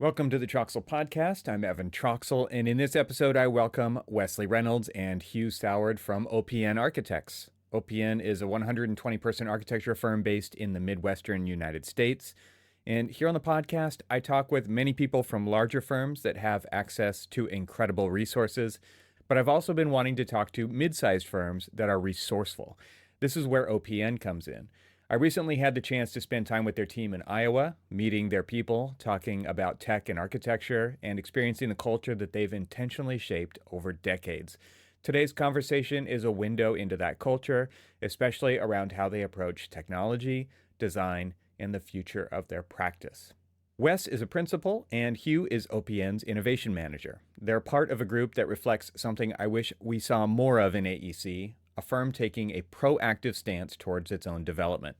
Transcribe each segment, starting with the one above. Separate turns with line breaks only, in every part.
Welcome to the Troxel Podcast. I'm Evan Troxel, and in this episode, I welcome Wes Reynolds and Hugh Soward from OPN Architects. OPN is a 120-person architecture firm based in the Midwestern United States. And here on the podcast, I talk with many people from larger firms that have access to incredible resources, but I've also been wanting to talk to mid-sized firms that are resourceful. This is where OPN comes in. I recently had the chance to spend time with their team in Iowa, meeting their people, talking about tech and architecture, and experiencing the culture that they've intentionally shaped over decades. Today's conversation is a window into that culture, especially around how they approach technology, design, and the future of their practice. Wes is a principal, and Hugh is OPN's innovation manager. They're part of a group that reflects something I wish we saw more of in AEC, a firm taking a proactive stance towards its own development,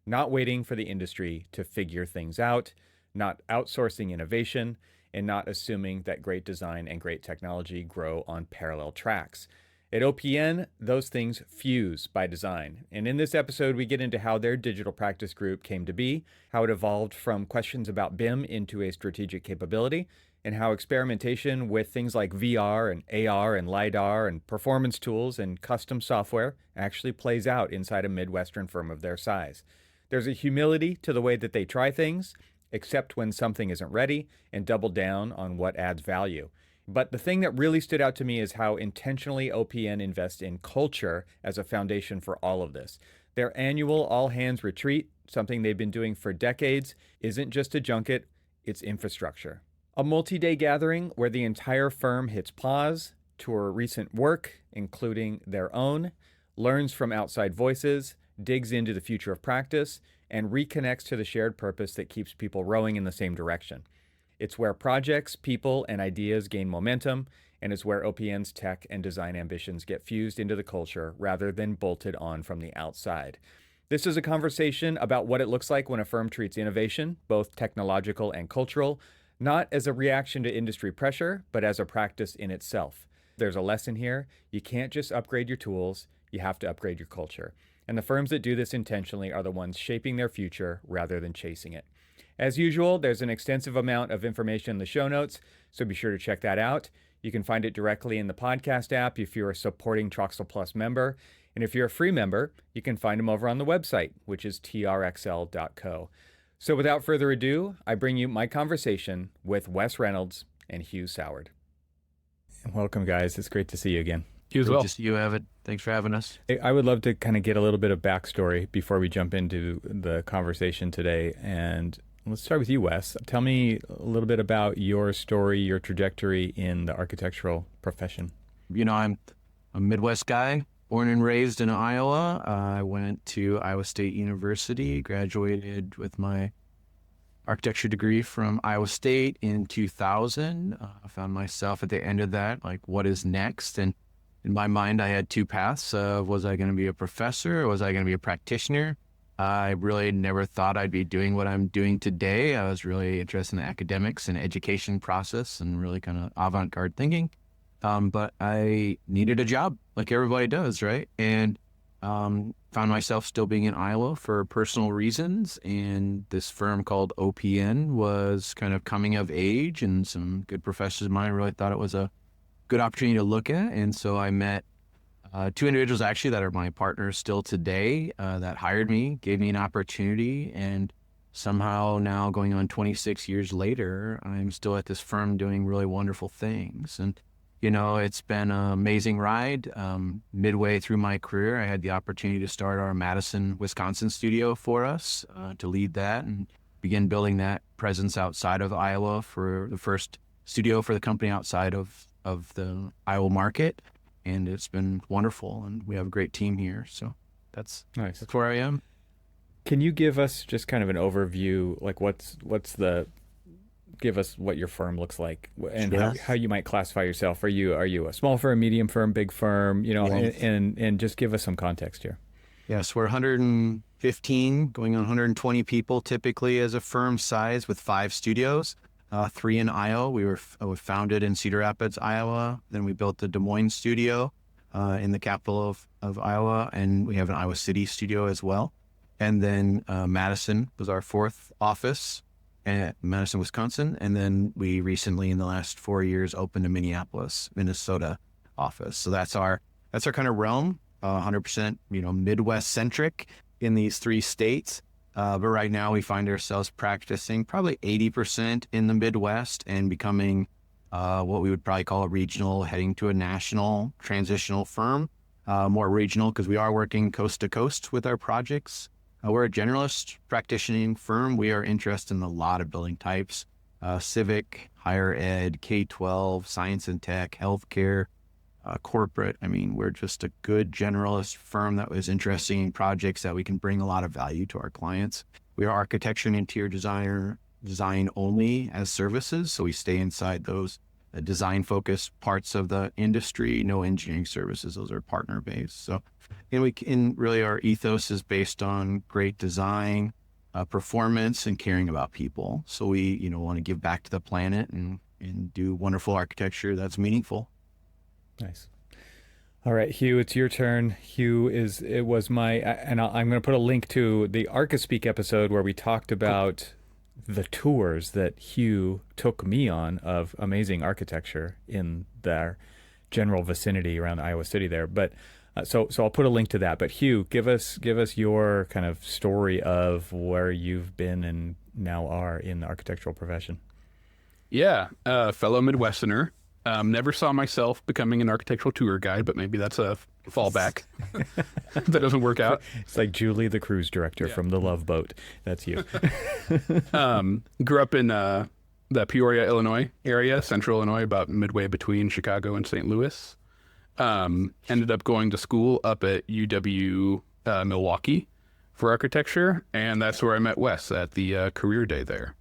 not waiting for the industry to figure things out, not outsourcing innovation, and not assuming that great design and great technology grow on parallel tracks. At OPN, those things fuse by design. And in this episode, we get into how their digital practice group came to be, how it evolved from questions about BIM into a strategic capability, and how experimentation with things like VR and AR and LiDAR and performance tools and custom software actually plays out inside a Midwestern firm of their size. There's a humility to the way that they try things, accept when something isn't ready, and double down on what adds value. But the thing that really stood out to me is how intentionally OPN invests in culture as a foundation for all of this. Their annual all-hands retreat, something they've been doing for decades, isn't just a junket, it's infrastructure. A multi-day gathering where the entire firm hits pause, tour recent work, including their own, learns from outside voices, digs into the future of practice, and reconnects to the shared purpose that keeps people rowing in the same direction. It's where projects, people, and ideas gain momentum, and it's where OPN's tech and design ambitions get fused into the culture rather than bolted on from the outside. This is a conversation about what it looks like when a firm treats innovation, both technological and cultural, not as a reaction to industry pressure, but as a practice in itself. There's a lesson here. You can't just upgrade your tools, you have to upgrade your culture. And the firms that do this intentionally are the ones shaping their future rather than chasing it. As usual, there's an extensive amount of information in the show notes, so be sure to check that out. You can find it directly in the podcast app if you're a supporting Troxel Plus member. And if you're a free member, you can find them over on the website, which is trxl.co. So without further ado, I bring you my conversation with Wes Reynolds and Hugh Soward. Welcome, guys. It's great to see you again.
You as well.
Good to see you, Evan. Thanks for having us.
I would love to kind of get a little bit of backstory before we jump into the conversation today. And let's start with you, Wes. Tell me a little bit about your story, your trajectory in the architectural profession.
You know, I'm a Midwest guy, born and raised in Iowa. I went to Iowa State University, graduated with my architecture degree from Iowa State in 2000. I found myself at the end of that, like, what is next? And in my mind, I had two paths. Was I going to be a professor or was I going to be a practitioner? I really never thought I'd be doing what I'm doing today. I was really interested in the academics and education process and really kind of avant-garde thinking. But I needed a job like everybody does, right? And found myself still being in Iowa for personal reasons. And this firm called OPN was kind of coming of age, and some good professors of mine really thought it was a good opportunity to look at. And so I met two individuals actually that are my partners still today that hired me, gave me an opportunity, and somehow now going on 26 years later, I'm still at this firm doing really wonderful things. And, you know, it's been an amazing ride. Midway through my career, I had the opportunity to start our Madison, Wisconsin studio for us, to lead that and begin building that presence outside of Iowa for the first studio for the company outside of the Iowa market. And it's been wonderful, and we have a great team here. So that's
Nice.
That's where I am.
Can you give us just kind of an overview, like give us what your firm looks like and
Sure.
how you might classify yourself? Are you a small firm, medium firm, big firm,
Yes.
and just give us some context here.
Yes, we're 115, going on 120 people typically as a firm size with 5 studios. 3 in Iowa. We were founded in Cedar Rapids, Iowa. Then we built the Des Moines studio in the capital of Iowa, and we have an Iowa City studio as well. And then Madison was our 4th office. at Madison, Wisconsin. And then we recently, in the last 4 years, opened a Minneapolis, Minnesota office. So that's our kind of realm, 100%, Midwest centric in these 3 states. But right now we find ourselves practicing probably 80% in the Midwest and becoming what we would probably call a regional, heading to a national transitional firm, more regional because we are working coast to coast with our projects. We're a generalist practicing firm. We are interested in a lot of building types, civic, higher ed, K-12, science and tech, healthcare, corporate. I mean, we're just a good generalist firm that was interested in projects that we can bring a lot of value to our clients. We are architecture and interior design only as services. So we stay inside those design focused parts of the industry, no engineering services. Those are partner based. So, really our ethos is based on great design, performance, and caring about people. So we, want to give back to the planet and do wonderful architecture that's meaningful.
Nice. All right, Hugh, it's your turn. Hugh I'm going to put a link to the ArchiSpeak episode where we talked about the tours that Hugh took me on of amazing architecture in their general vicinity around Iowa City there. But so I'll put a link to that. But Hugh, give us your kind of story of where you've been and now are in the architectural profession.
Yeah, fellow Midwesterner. Never saw myself becoming an architectural tour guide, but maybe that's a fallback. That doesn't work out.
It's like Julie, the cruise director from The Love Boat. That's you.
Grew up in the Peoria, Illinois area, central Illinois, about midway between Chicago and St. Louis. Ended up going to school up at UW Milwaukee for architecture, and that's where I met Wes at the career day there.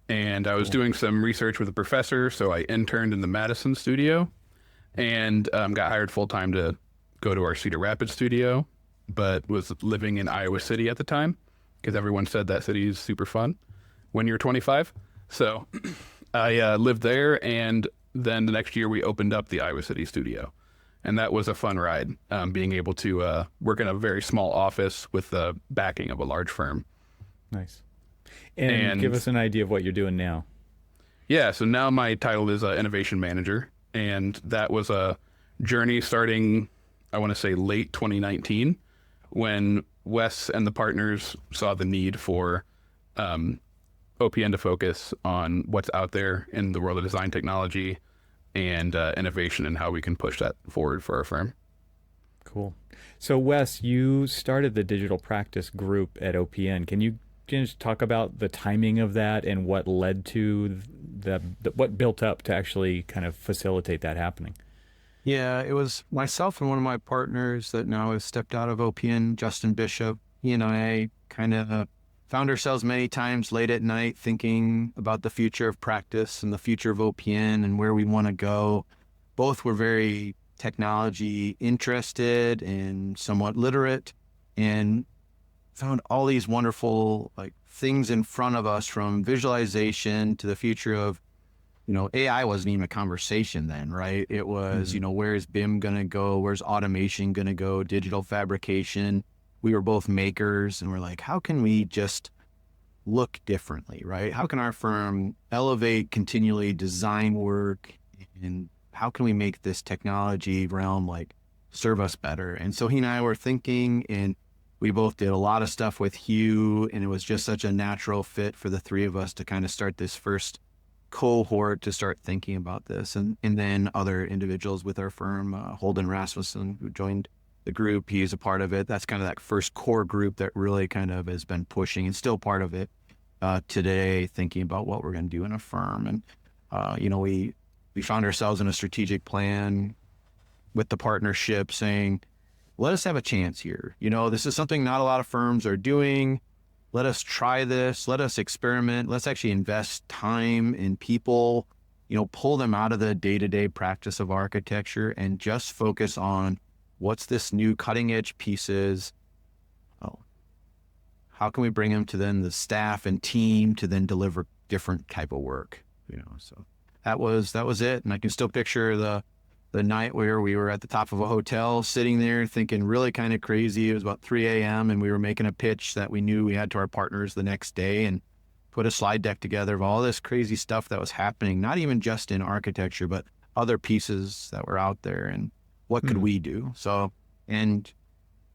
And I was doing some research with a professor, so I interned in the Madison studio and got hired full-time to go to our Cedar Rapids studio, but was living in Iowa City at the time because everyone said that city is super fun when you're 25. So I lived there, and then the next year we opened up the Iowa City studio. And that was a fun ride, being able to work in a very small office with the backing of a large firm.
Nice. And give us an idea of what you're doing now.
Yeah, so now my title is Innovation Manager, and that was a journey starting, I want to say, late 2019, when Wes and the partners saw the need for OPN to focus on what's out there in the world of design technology and innovation and how we can push that forward for our firm.
Cool. So Wes, you started the digital practice group at OPN. Can you just talk about the timing of that and what led to what built up to actually kind of facilitate that happening?
Yeah, it was myself and one of my partners that now has stepped out of OPN, Justin Bishop. He and I kind of found ourselves many times late at night thinking about the future of practice and the future of OPN and where we want to go. Both were very technology interested and somewhat literate, and found all these wonderful things in front of us, from visualization to the future of, AI wasn't even a conversation then, right? It was, where's BIM going to go? Where's automation going to go? Digital fabrication. We were both makers, and we're like, how can we just look differently, right? How can our firm elevate continually design work, and how can we make this technology realm serve us better? And so he and I were thinking, and we both did a lot of stuff with Hugh, and it was just such a natural fit for the 3 of us to kind of start this first cohort to start thinking about this. And then other individuals with our firm, Holden Rasmussen, who joined the group, he's a part of it. That's kind of that first core group that really kind of has been pushing and still part of it today, thinking about what we're going to do in a firm. And, we found ourselves in a strategic plan with the partnership saying, let us have a chance here. This is something not a lot of firms are doing. Let us try this. Let us experiment. Let's actually invest time in people, pull them out of the day-to-day practice of architecture and just focus on what's this new cutting edge pieces. How can we bring them to then the staff and team to then deliver different type of work? So that was it. And I can still picture the night where we were at the top of a hotel sitting there thinking really kind of crazy. It was about 3 a.m. and we were making a pitch that we knew we had to our partners the next day. And put a slide deck together of all this crazy stuff that was happening, not even just in architecture, but other pieces that were out there, and what could we do? So, and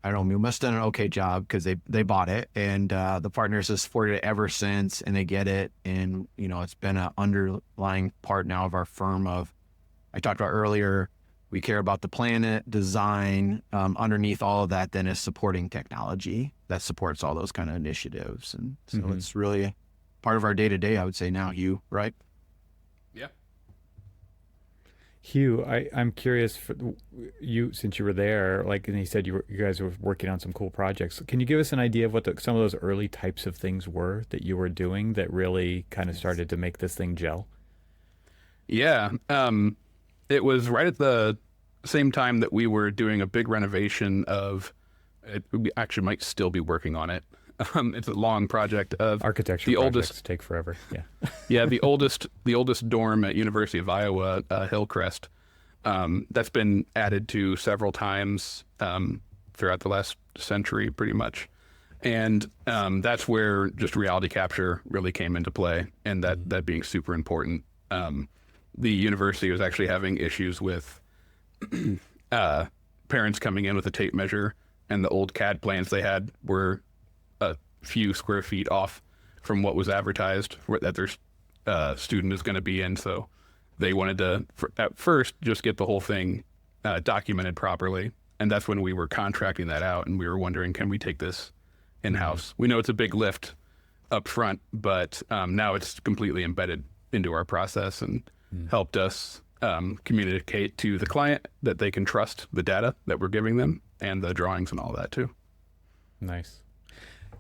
I don't know, we must have done an okay job because they bought it, and the partners have supported it ever since, and they get it. And, you know, it's been an underlying part now of our firm of, I talked about earlier, we care about the planet, design, underneath all of that then is supporting technology that supports all those kind of initiatives. And so it's really part of our day-to-day, I would say now, Hugh, right?
Yeah.
Hugh, I'm curious for you, since you were there, like, and he said you guys were working on some cool projects. Can you give us an idea of what some of those early types of things were that you were doing that really kind of started to make this thing gel?
Yeah. It was right at the same time that we were doing a big renovation of, we actually might still be working on it. It's a long project of
architecture.
The
projects
oldest
take forever. Yeah.
Yeah, the oldest dorm at University of Iowa, Hillcrest. That's been added to several times throughout the last century, pretty much. And that's where just reality capture really came into play, and that being super important. The university was actually having issues with parents coming in with a tape measure, and the old CAD plans they had were a few square feet off from what was advertised that their student is going to be in. So they wanted to, at first, just get the whole thing documented properly. And that's when we were contracting that out, and we were wondering, can we take this in-house? We know it's a big lift up front, but now it's completely embedded into our process and helped us communicate to the client that they can trust the data that we're giving them and the drawings and all that too.
Nice.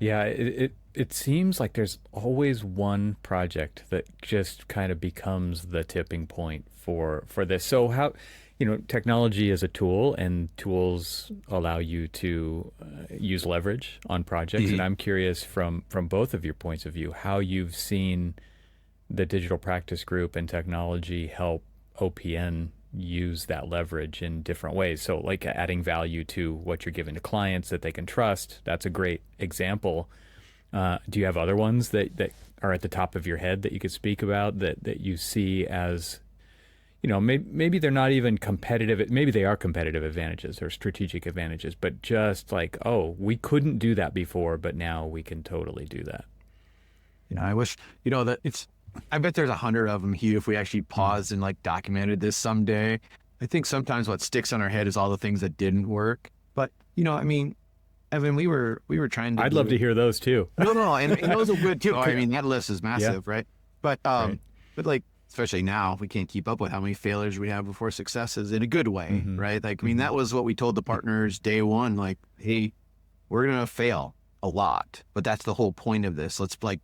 Yeah, it seems like there's always one project that just kind of becomes the tipping point for this. So how, technology is a tool, and tools allow you to use leverage on projects. And I'm curious from both of your points of view, how you've seen the digital practice group and technology help OPN use that leverage in different ways. So like adding value to what you're giving to clients that they can trust. That's a great example. Do you have other ones that are at the top of your head that you could speak about that you see as, maybe they're not even competitive. Maybe they are competitive advantages or strategic advantages, but just like, oh, we couldn't do that before, but now we can totally do that.
I wish, that I bet there's 100 of them, Hugh, if we actually paused and like documented this someday. I think sometimes what sticks on our head is all the things that didn't work. But, Evan, we were trying to.
I'd love to hear those too.
No, and those are good too. I mean, that list is massive, right? But right. But like, especially now, we can't keep up with how many failures we have before successes in a good way, right? Like, I mean, that was what we told the partners day one. Like, hey, we're gonna fail a lot, but that's the whole point of this. Let's like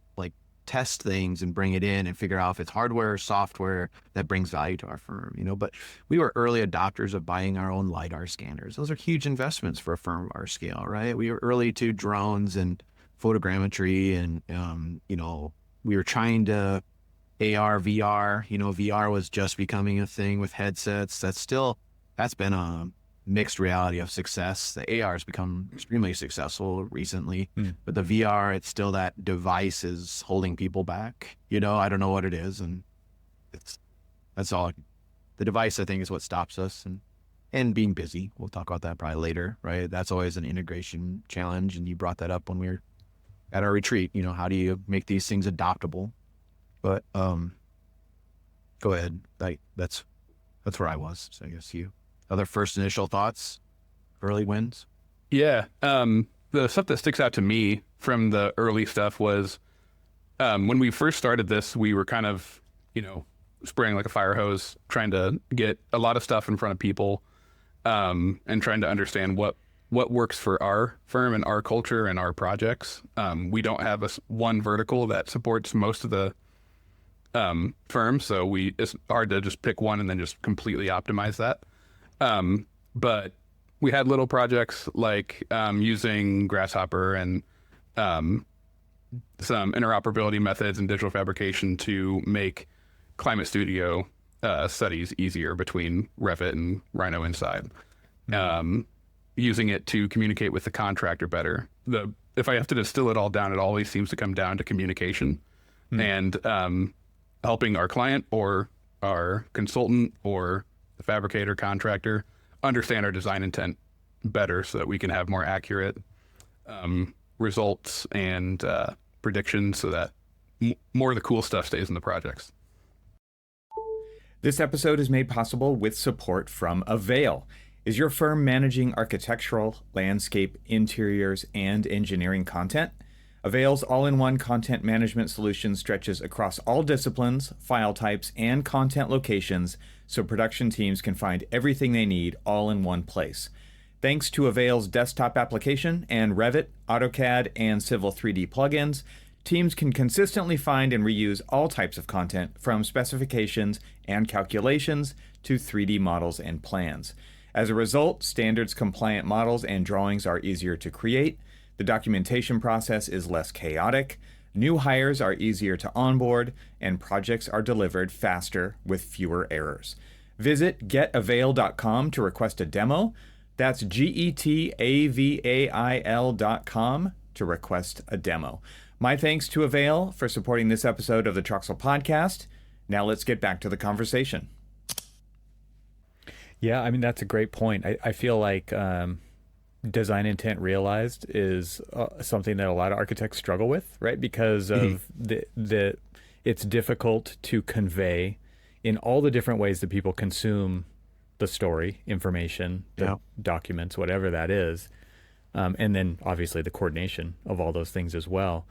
test things and bring it in and figure out if it's hardware or software that brings value to our firm, But we were early adopters of buying our own LiDAR scanners. Those are huge investments for a firm of our scale, right? We were early to drones and photogrammetry, and we were trying to AR, VR. VR was just becoming a thing with headsets. That's been a mixed reality of success. The AR has become extremely successful recently, but the VR, it's still that device is holding people back. I don't know what it is, and that's all. The device, I think, is what stops us, and being busy. We'll talk about that probably later, right? That's always an integration challenge, and you brought that up when we were at our retreat. How do you make these things adoptable? But go ahead. That's where I was. So I guess you. Other first initial thoughts, early wins?
Yeah. The stuff that sticks out to me from the early stuff was when we first started this, we were kind of, spraying like a fire hose, trying to get a lot of stuff in front of people and trying to understand what works for our firm and our culture and our projects. We don't have one vertical that supports most of the firm, so it's hard to just pick one and then just completely optimize that. But we had little projects like using Grasshopper and some interoperability methods and digital fabrication to make Climate Studio studies easier between Revit and Rhino Inside. Using it to communicate with the contractor better. If I have to distill it all down, it always seems to come down to communication. and helping our client or our consultant or the fabricator contractor understand our design intent better so that we can have more accurate results and predictions so that more of the cool stuff stays in the projects.
This episode is made possible with support from AVAIL. Is your firm managing architectural, landscape, interiors, and engineering content? AVAIL's all-in-one content management solution stretches across all disciplines, file types, and content locations so production teams can find everything they need all in one place. Thanks to AVAIL's desktop application and Revit, AutoCAD, and Civil 3D plugins, teams can consistently find and reuse all types of content from specifications and calculations to 3D models and plans. As a result, standards-compliant models and drawings are easier to create, the documentation process is less chaotic, new hires are easier to onboard, and projects are delivered faster with fewer errors. Visit getavail.com to request a demo. That's getavail.com to request a demo. My thanks to AVAIL for supporting this episode of the Troxel Podcast. Now let's get back to the conversation. Yeah, I mean, that's a great point. I feel like design intent realized is something that a lot of architects struggle with, right? Because of it's difficult to convey in all the different ways that people consume the story, information, the documents, whatever that is. And then obviously the coordination of all those things as well.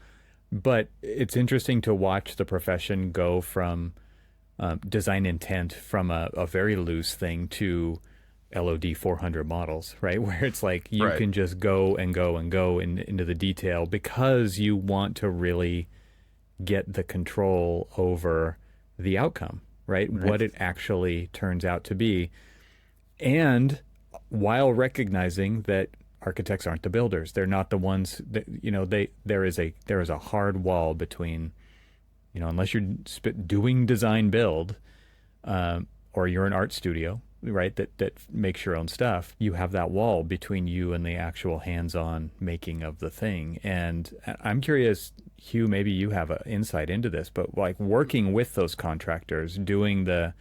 But it's interesting to watch the profession go from design intent from a very loose thing to LOD 400 models, right? Where it's like you can just go and go and go into the detail because you want to really get the control over the outcome, right? What it actually turns out to be. And while recognizing that architects aren't the builders, they're not the ones that, there is a hard wall between, unless you're doing design build, or you're an art studio, right, that makes your own stuff, you have that wall between you and the actual hands-on making of the thing. And I'm curious, Hugh, maybe you have an insight into this, but like working with those contractors, doing the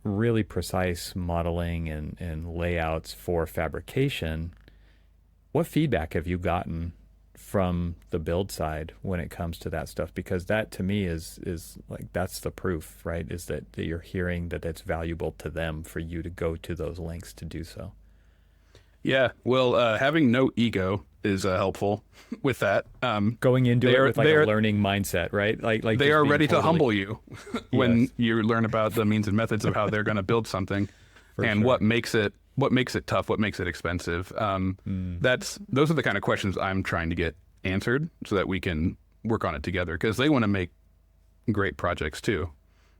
really precise modeling and layouts for fabrication, what feedback have you gotten from the build side when it comes to that stuff? Because that to me is like, that's the proof, right? Is that you're hearing that it's valuable to them for you to go to those lengths to do so. Yeah.
Well, having no ego is helpful with that.
Going into it with a learning mindset, right? Like
they are ready to humble you when you learn about the means and methods of how they're going to build something and what makes it tough, what makes it expensive. Those are the kind of questions I'm trying to get answered so that we can work on it together, because they want to make great projects too.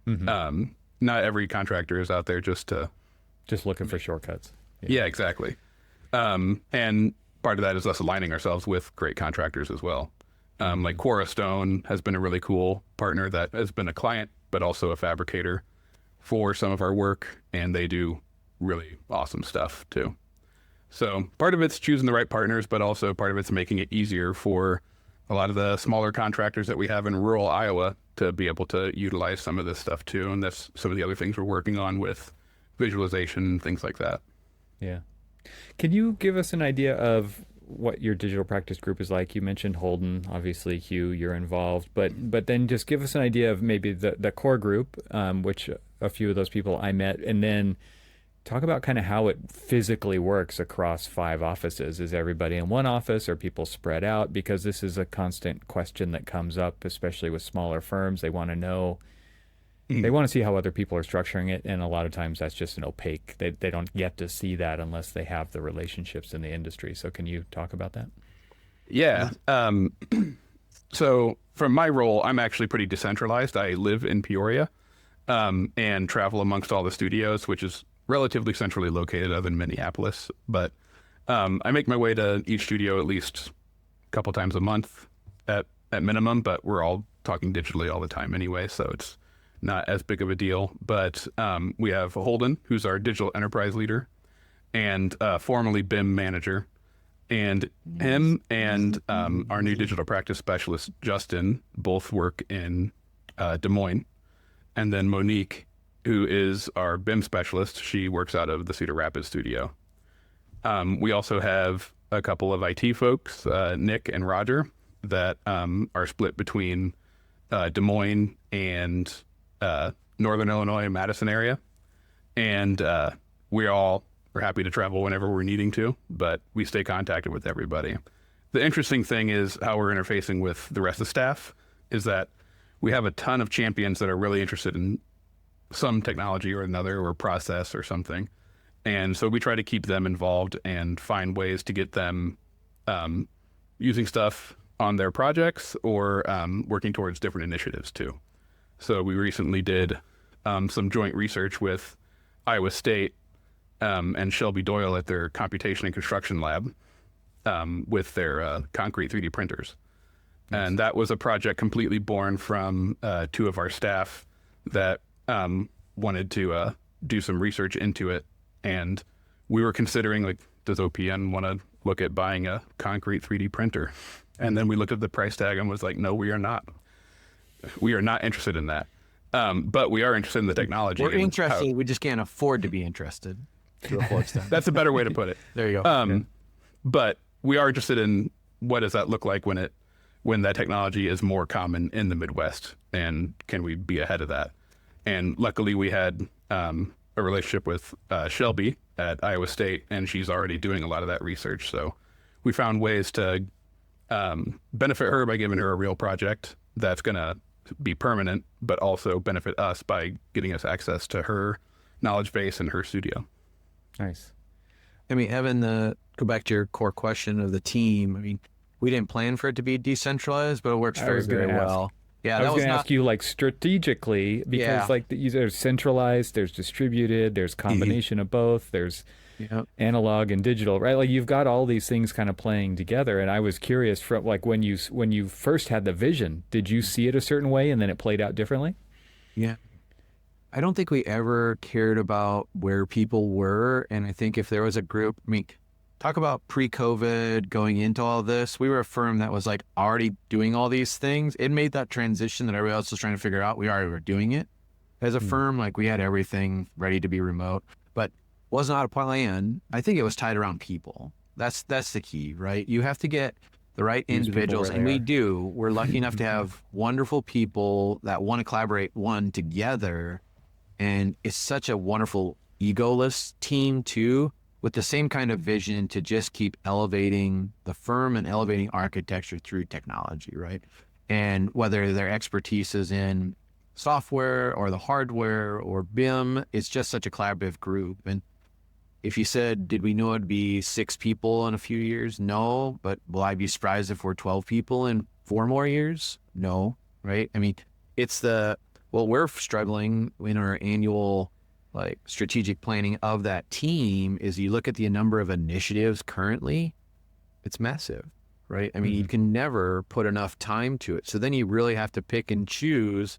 Not every contractor is out there just
looking for shortcuts.
Yeah, exactly. And part of that is us aligning ourselves with great contractors as well. Like Quora Stone has been a really cool partner that has been a client, but also a fabricator for some of our work, and they do really awesome stuff too. So part of it's choosing the right partners, but also part of it's making it easier for a lot of the smaller contractors that we have in rural Iowa to be able to utilize some of this stuff too. And that's some of the other things we're working on with visualization and things like that.
Yeah. Can you give us an idea of what your digital practice group is like? You mentioned Holden, obviously, Hugh, you're involved, but then just give us an idea of maybe the core group, which a few of those people I met, and then talk about kind of how it physically works across 5 offices. Is everybody in one office, or people spread out? Because this is a constant question that comes up, especially with smaller firms. They want to know, they want to see how other people are structuring it, and a lot of times that's just an opaque. They don't get to see that unless they have the relationships in the industry. So can you talk about that?
Yeah. So from my role, I'm actually pretty decentralized. I live in Peoria and travel amongst all the studios, which is relatively centrally located other than Minneapolis. But I make my way to each studio at least a couple times a month at minimum, but we're all talking digitally all the time anyway, so it's not as big of a deal. But we have Holden, who's our digital enterprise leader and formerly BIM manager. And him and our new digital practice specialist, Justin, both work in Des Moines. And then Monique, who is our BIM specialist, she works out of the Cedar Rapids studio. We also have a couple of IT folks, Nick and Roger, that are split between Des Moines and Northern Illinois, Madison area. And we all are happy to travel whenever we're needing to, but we stay contacted with everybody. The interesting thing is how we're interfacing with the rest of the staff is that we have a ton of champions that are really interested in some technology or another or process or something. And so we try to keep them involved and find ways to get them using stuff on their projects or working towards different initiatives too. So we recently did some joint research with Iowa State and Shelby Doyle at their computation and construction lab with their concrete 3D printers. Nice. And that was a project completely born from two of our staff that wanted to do some research into it. And we were considering, like, does OPN want to look at buying a concrete 3D printer? And then we looked at the price tag and was like, no, we are not. We are not interested in that. But we are interested in the technology.
We're interested. We just can't afford to be interested to a full extent.
That's a better way to put it.
There you go.
But we are interested in what does that look like when that technology is more common in the Midwest, and can we be ahead of that? And luckily we had a relationship with Shelby at Iowa State, and she's already doing a lot of that research. So we found ways to benefit her by giving her a real project that's going to be permanent, but also benefit us by getting us access to her knowledge base and her studio.
Nice.
I mean, Evan, go back to your core question of the team. I mean, we didn't plan for it to be decentralized, but it works very well. Yeah,
I was going to ask you, like, strategically, because like there's centralized, there's distributed, there's combination of both, there's analog and digital, right? Like, you've got all these things kind of playing together. And I was curious, from like when you first had the vision, did you see it a certain way and then it played out differently?
Yeah. I don't think we ever cared about where people were. And I think if there was a group, I mean, talk about pre-COVID going into all this, we were a firm that was like already doing all these things. It made that transition that everybody else was trying to figure out. We already were doing it. As a firm, like, we had everything ready to be remote, but was not a plan. I think it was tied around people. That's the key, right? You have to get the right individuals, and we do. We're lucky enough to have wonderful people that want to collaborate together. And it's such a wonderful egoless team too, with the same kind of vision to just keep elevating the firm and elevating architecture through technology, right? And whether their expertise is in software or the hardware or BIM, it's just such a collaborative group. And if you said, did we know it'd be 6 people in a few years? No. But will I be surprised if we're 12 people in 4 more years? No, right? I mean, we're struggling in our annual like strategic planning of that team is you look at the number of initiatives currently, it's massive, right? I mean, you can never put enough time to it. So then you really have to pick and choose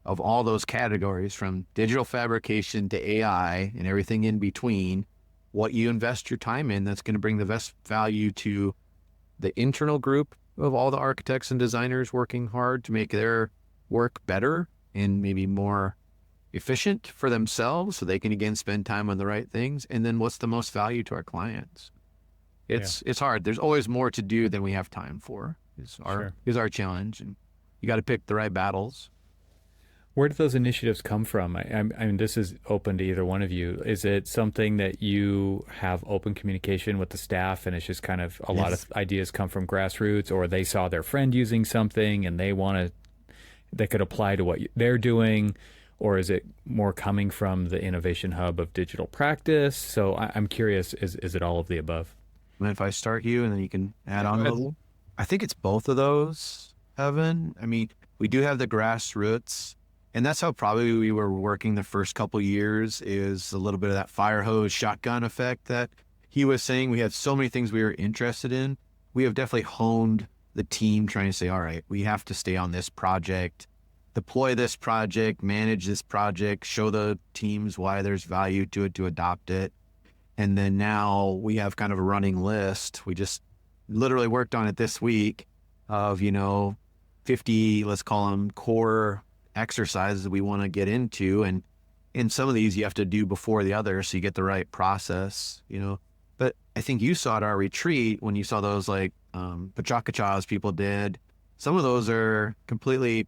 of all those categories, from digital fabrication to AI and everything in between, what you invest your time in that's going to bring the best value to the internal group of all the architects and designers working hard to make their work better and maybe more efficient for themselves so they can again spend time on the right things. And then what's the most value to our clients? It's hard. There's always more to do than we have time for is our challenge. And you got to pick the right battles.
Where do those initiatives come from? I mean, this is open to either one of you. Is it something that you have open communication with the staff and it's just kind of a lot of ideas come from grassroots, or they saw their friend using something and they could apply to what they're doing? Or is it more coming from the innovation hub of digital practice? So I'm curious, is it all of the above?
And if I start you and then you can add on a little. I think it's both of those, Evan. I mean, we do have the grassroots, and that's how probably we were working the first couple years, is a little bit of that fire hose shotgun effect that he was saying. We had so many things we were interested in. We have definitely honed the team trying to say, all right, we have to stay on this project, deploy this project, manage this project, show the teams why there's value to it, to adopt it. And then now we have kind of a running list. We just literally worked on it this week of, 50, let's call them core exercises we want to get into. And in some of these you have to do before the other, so you get the right process, But I think you saw at our retreat when you saw those like pachakachas people did. Some of those are completely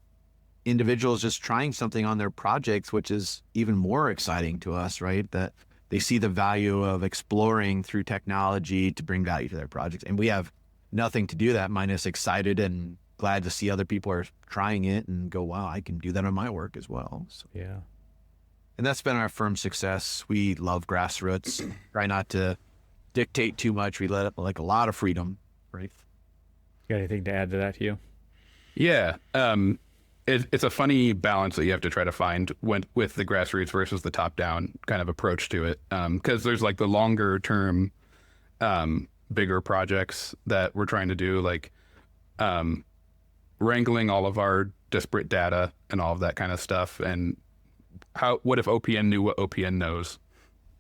individuals just trying something on their projects, which is even more exciting to us, right? That they see the value of exploring through technology to bring value to their projects. And we have nothing to do that minus excited and glad to see other people are trying it and go, wow, I can do that on my work as well. So,
Yeah.
and that's been our firm's success. We love grassroots, try not to dictate too much. We let it like a lot of freedom, right?
You got anything to add to that, Hugh?
Yeah. It's a funny balance that you have to try to find with the grassroots versus the top-down kind of approach to it. Because there's like the longer term, bigger projects that we're trying to do, like wrangling all of our disparate data and all of that kind of stuff. And what if OPN knew what OPN knows?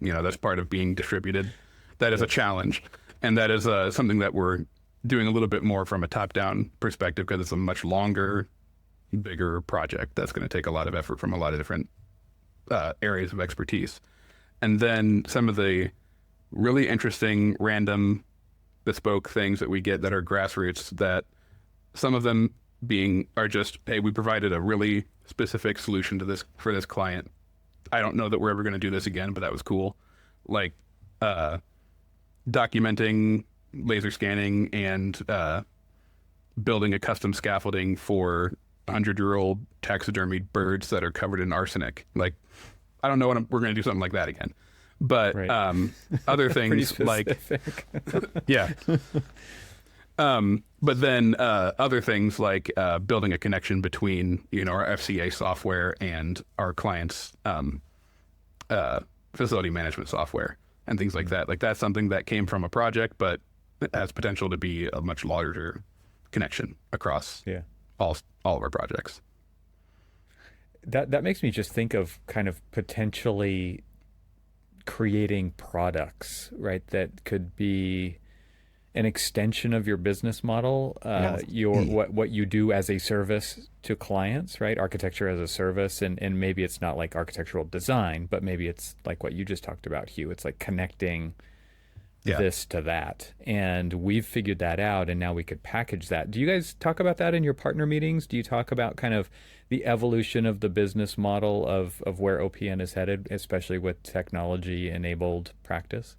That's part of being distributed. That is a challenge. And that is something that we're doing a little bit more from a top-down perspective, because it's a much longer, bigger project that's going to take a lot of effort from a lot of different areas of expertise. And then some of the really interesting, random, bespoke things that we get that are grassroots, that some of them are just, hey, we provided a really specific solution to this for this client. I don't know that we're ever going to do this again, but that was cool. Like documenting laser scanning and building a custom scaffolding for 100-year-old taxidermied birds that are covered in arsenic. Like, I don't know we're going to do something like that again. But
Right.
Other things like, yeah. But then other things like building a connection between, our FCA software and our clients' facility management software and things like that. Like, that's something that came from a project, but it has potential to be a much larger connection across all of our projects.
That makes me just think of kind of potentially creating products, right? That could be an extension of your business model, what you do as a service to clients, right? Architecture as a service, and maybe it's not like architectural design, but maybe it's like what you just talked about, Hugh. It's like connecting this to that. And we've figured that out, and now we could package that. Do you guys talk about that in your partner meetings? Do you talk about kind of the evolution of the business model of where OPN is headed, especially with technology-enabled practice?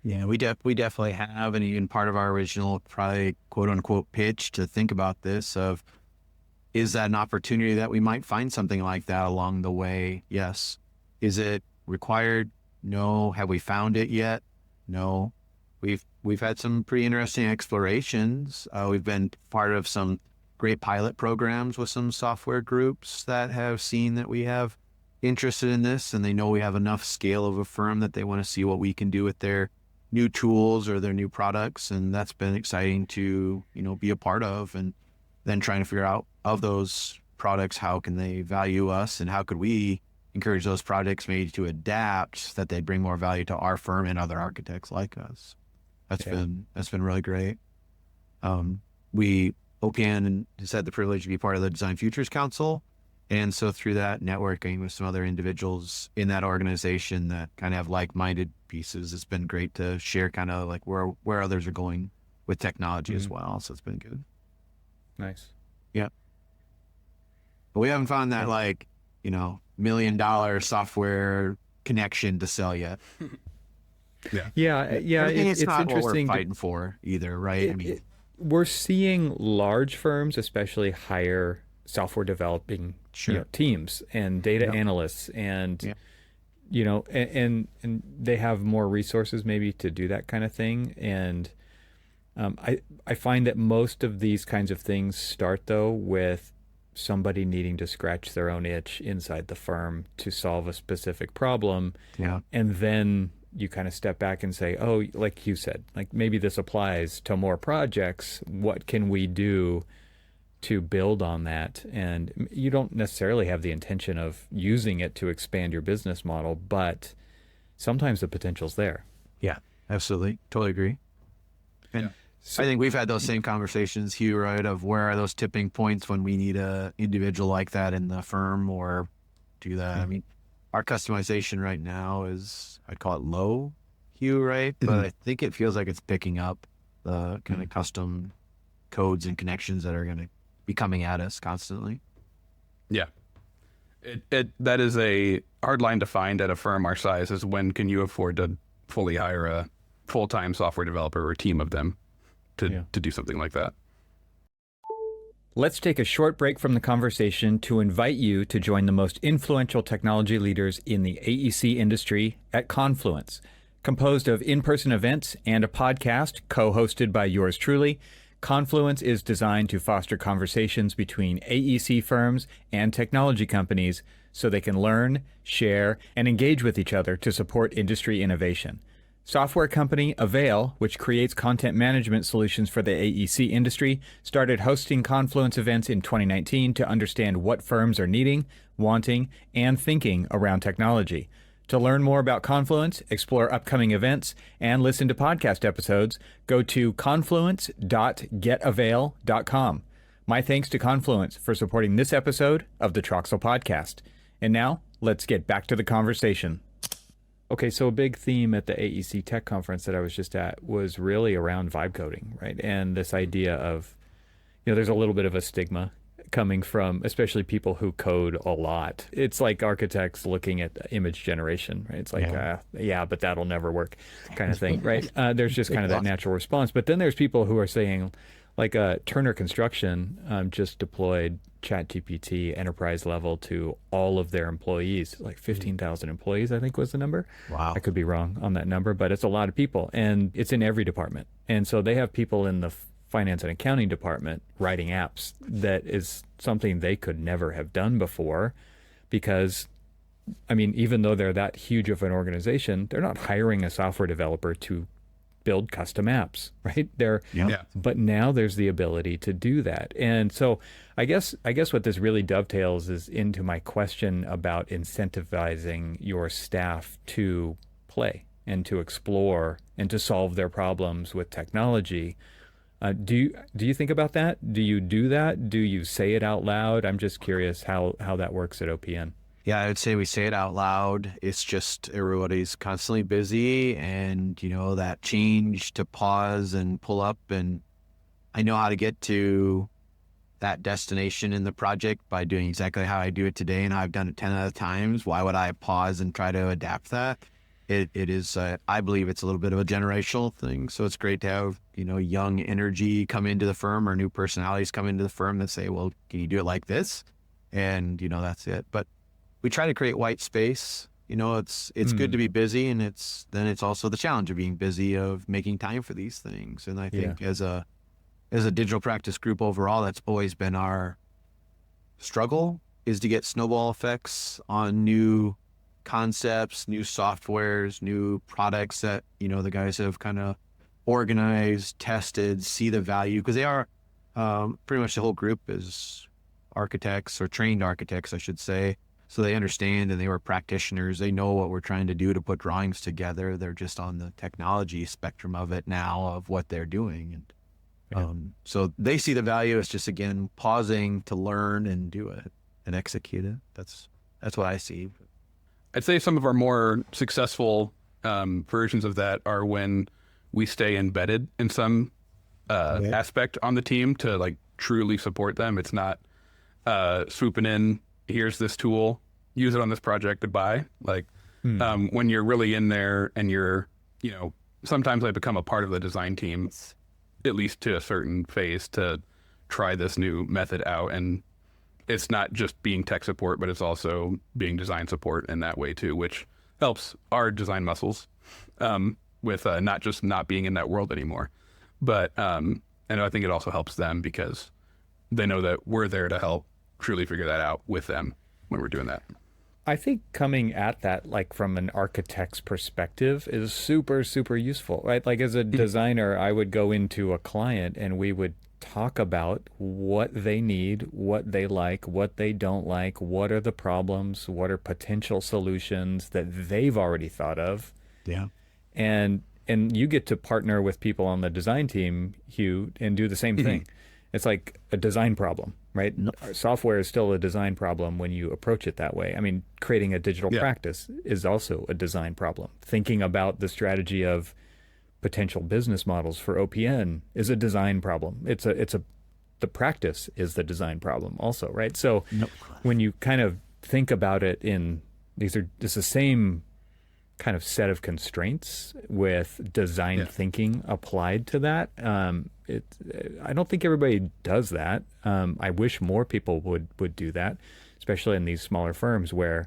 Yeah, we definitely have, and even part of our original probably quote unquote pitch to think about this of, is that an opportunity that we might find something like that along the way? Yes. Is it required? No. Have we found it yet? No. We've had some pretty interesting explorations. We've been part of some great pilot programs with some software groups that have seen that we have interested in this, and they know we have enough scale of a firm that they want to see what we can do with their new tools or their new products. And that's been exciting to, be a part of, and then trying to figure out of those products, how can they value us, and how could we encourage those projects maybe to adapt that they bring more value to our firm and other architects like us. That's been really great. OPN has had the privilege to be part of the Design Futures Council. And so through that, networking with some other individuals in that organization that kind of have like-minded pieces, it's been great to share kind of like where others are going with technology as well. So it's been good.
Nice.
Yeah. But we haven't found that $1 million software connection to sell yet.
Yeah.
It's not
interesting.
what we're fighting for either, right?
We're seeing large firms, especially hire software developing teams and data analysts, and and they have more resources maybe to do that kind of thing. And I find that most of these kinds of things start though with somebody needing to scratch their own itch inside the firm to solve a specific problem.
Yeah.
And then you kind of step back and say, oh, like you said, like maybe this applies to more projects. What can we do to build on that? And you don't necessarily have the intention of using it to expand your business model, but sometimes the potential's there.
Yeah, absolutely. Totally agree. And I think we've had those same conversations, Hugh, right? Of where are those tipping points when we need a individual like that in the firm or do that. I mean, our customization right now is, I'd call it low, Hugh, right? But I think it feels like it's picking up the kind of custom codes and connections that are going to be coming at us constantly.
Yeah. That is a hard line to find at a firm our size, is when can you afford to fully hire a full-time software developer or a team of them to do something like that.
Let's take a short break from the conversation to invite you to join the most influential technology leaders in the AEC industry at Confluence. Composed of in-person events and a podcast co-hosted by yours truly, Confluence is designed to foster conversations between AEC firms and technology companies so they can learn, share, and engage with each other to support industry innovation. Software company AVAIL, which creates content management solutions for the AEC industry, started hosting Confluence events in 2019 to understand what firms are needing, wanting, and thinking around technology. To learn more about Confluence, explore upcoming events, and listen to podcast episodes, go to confluence.getavail.com. My thanks to Confluence for supporting this episode of the Troxel Podcast. And now, let's get back to the conversation. Okay, so a big theme at the AEC Tech Conference that I was just at was really around vibe coding, right? And this idea of, there's a little bit of a stigma coming from especially people who code a lot. It's like architects looking at image generation, right? It's like, but that'll never work kind of thing, right? There's just kind of that natural response. But then there's people who are saying, like Turner Construction just deployed ChatGPT enterprise level to all of their employees, like 15,000 employees, I think was the number.
Wow.
I could be wrong on that number, but it's a lot of people, and it's in every department. And so they have people in the finance and accounting department writing apps that is something they could never have done before, because even though they're that huge of an organization, they're not hiring a software developer to build custom apps, right? But now there's the ability to do that. And so I guess what this really dovetails is into my question about incentivizing your staff to play and to explore and to solve their problems with technology. Do you think about that? Do you do that? Do you say it out loud? I'm just curious how that works at OPN.
Yeah, I would say we say it out loud. It's just everybody's constantly busy, and that change to pause and pull up, and I know how to get to that destination in the project by doing exactly how I do it today, and I've done it 10 other times. Why would I pause and try to adapt that? It is, I believe it's a little bit of a generational thing. So it's great to have, young energy come into the firm, or new personalities come into the firm that say, well, can you do it like this? And, that's it. But we try to create white space. It's good to be busy, and it's also the challenge of being busy, of making time for these things. And I think as a digital practice group overall, that's always been our struggle, is to get snowball effects on new concepts, new softwares, new products that, the guys have kind of organized, tested, see the value, because they are pretty much the whole group is architects, or trained architects, I should say. So they understand, and they were practitioners. They know what we're trying to do to put drawings together. They're just on the technology spectrum of it now, of what they're doing. And so they see the value. It's just, again, pausing to learn and do it and execute it. That's what I see.
I'd say some of our more successful versions of that are when we stay embedded in some aspect on the team to truly support them. It's not swooping in, here's this tool, use it on this project, goodbye. When you're really in there, and you're, sometimes I become a part of the design team, at least to a certain phase, to try this new method out. And it's not just being tech support, but it's also being design support in that way too, which helps our design muscles with not just not being in that world anymore. But and I think it also helps them, because they know that we're there to help truly figure that out with them when we're doing that.
I think coming at that from an architect's perspective is super, super useful, right? As a designer, I would go into a client and we would talk about what they need, what they like, what they don't like, what are the problems, what are potential solutions that they've already thought of.
Yeah.
And and you get to partner with people on the design team, Hugh, and do the same thing. It's like a design problem, right? Our software is still a design problem when you approach it that way. I mean, creating a digital practice is also a design problem. Thinking about the strategy of potential business models for OPN is a design problem. The practice is the design problem also, right? So when you kind of think about it it's the same kind of set of constraints with design thinking applied to that. I don't think everybody does that. I wish more people would do that, especially in these smaller firms where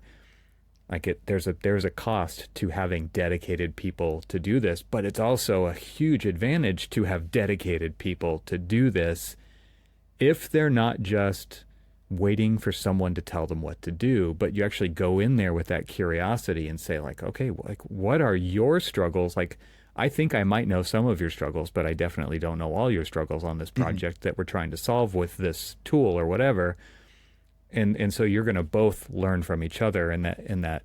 there's a cost to having dedicated people to do this, but it's also a huge advantage to have dedicated people to do this if they're not just waiting for someone to tell them what to do, but you actually go in there with that curiosity and say like, okay, like what are your struggles? Like, I think I might know some of your struggles, but I definitely don't know all your struggles on this project that we're trying to solve with this tool or whatever. And so you're going to both learn from each other in that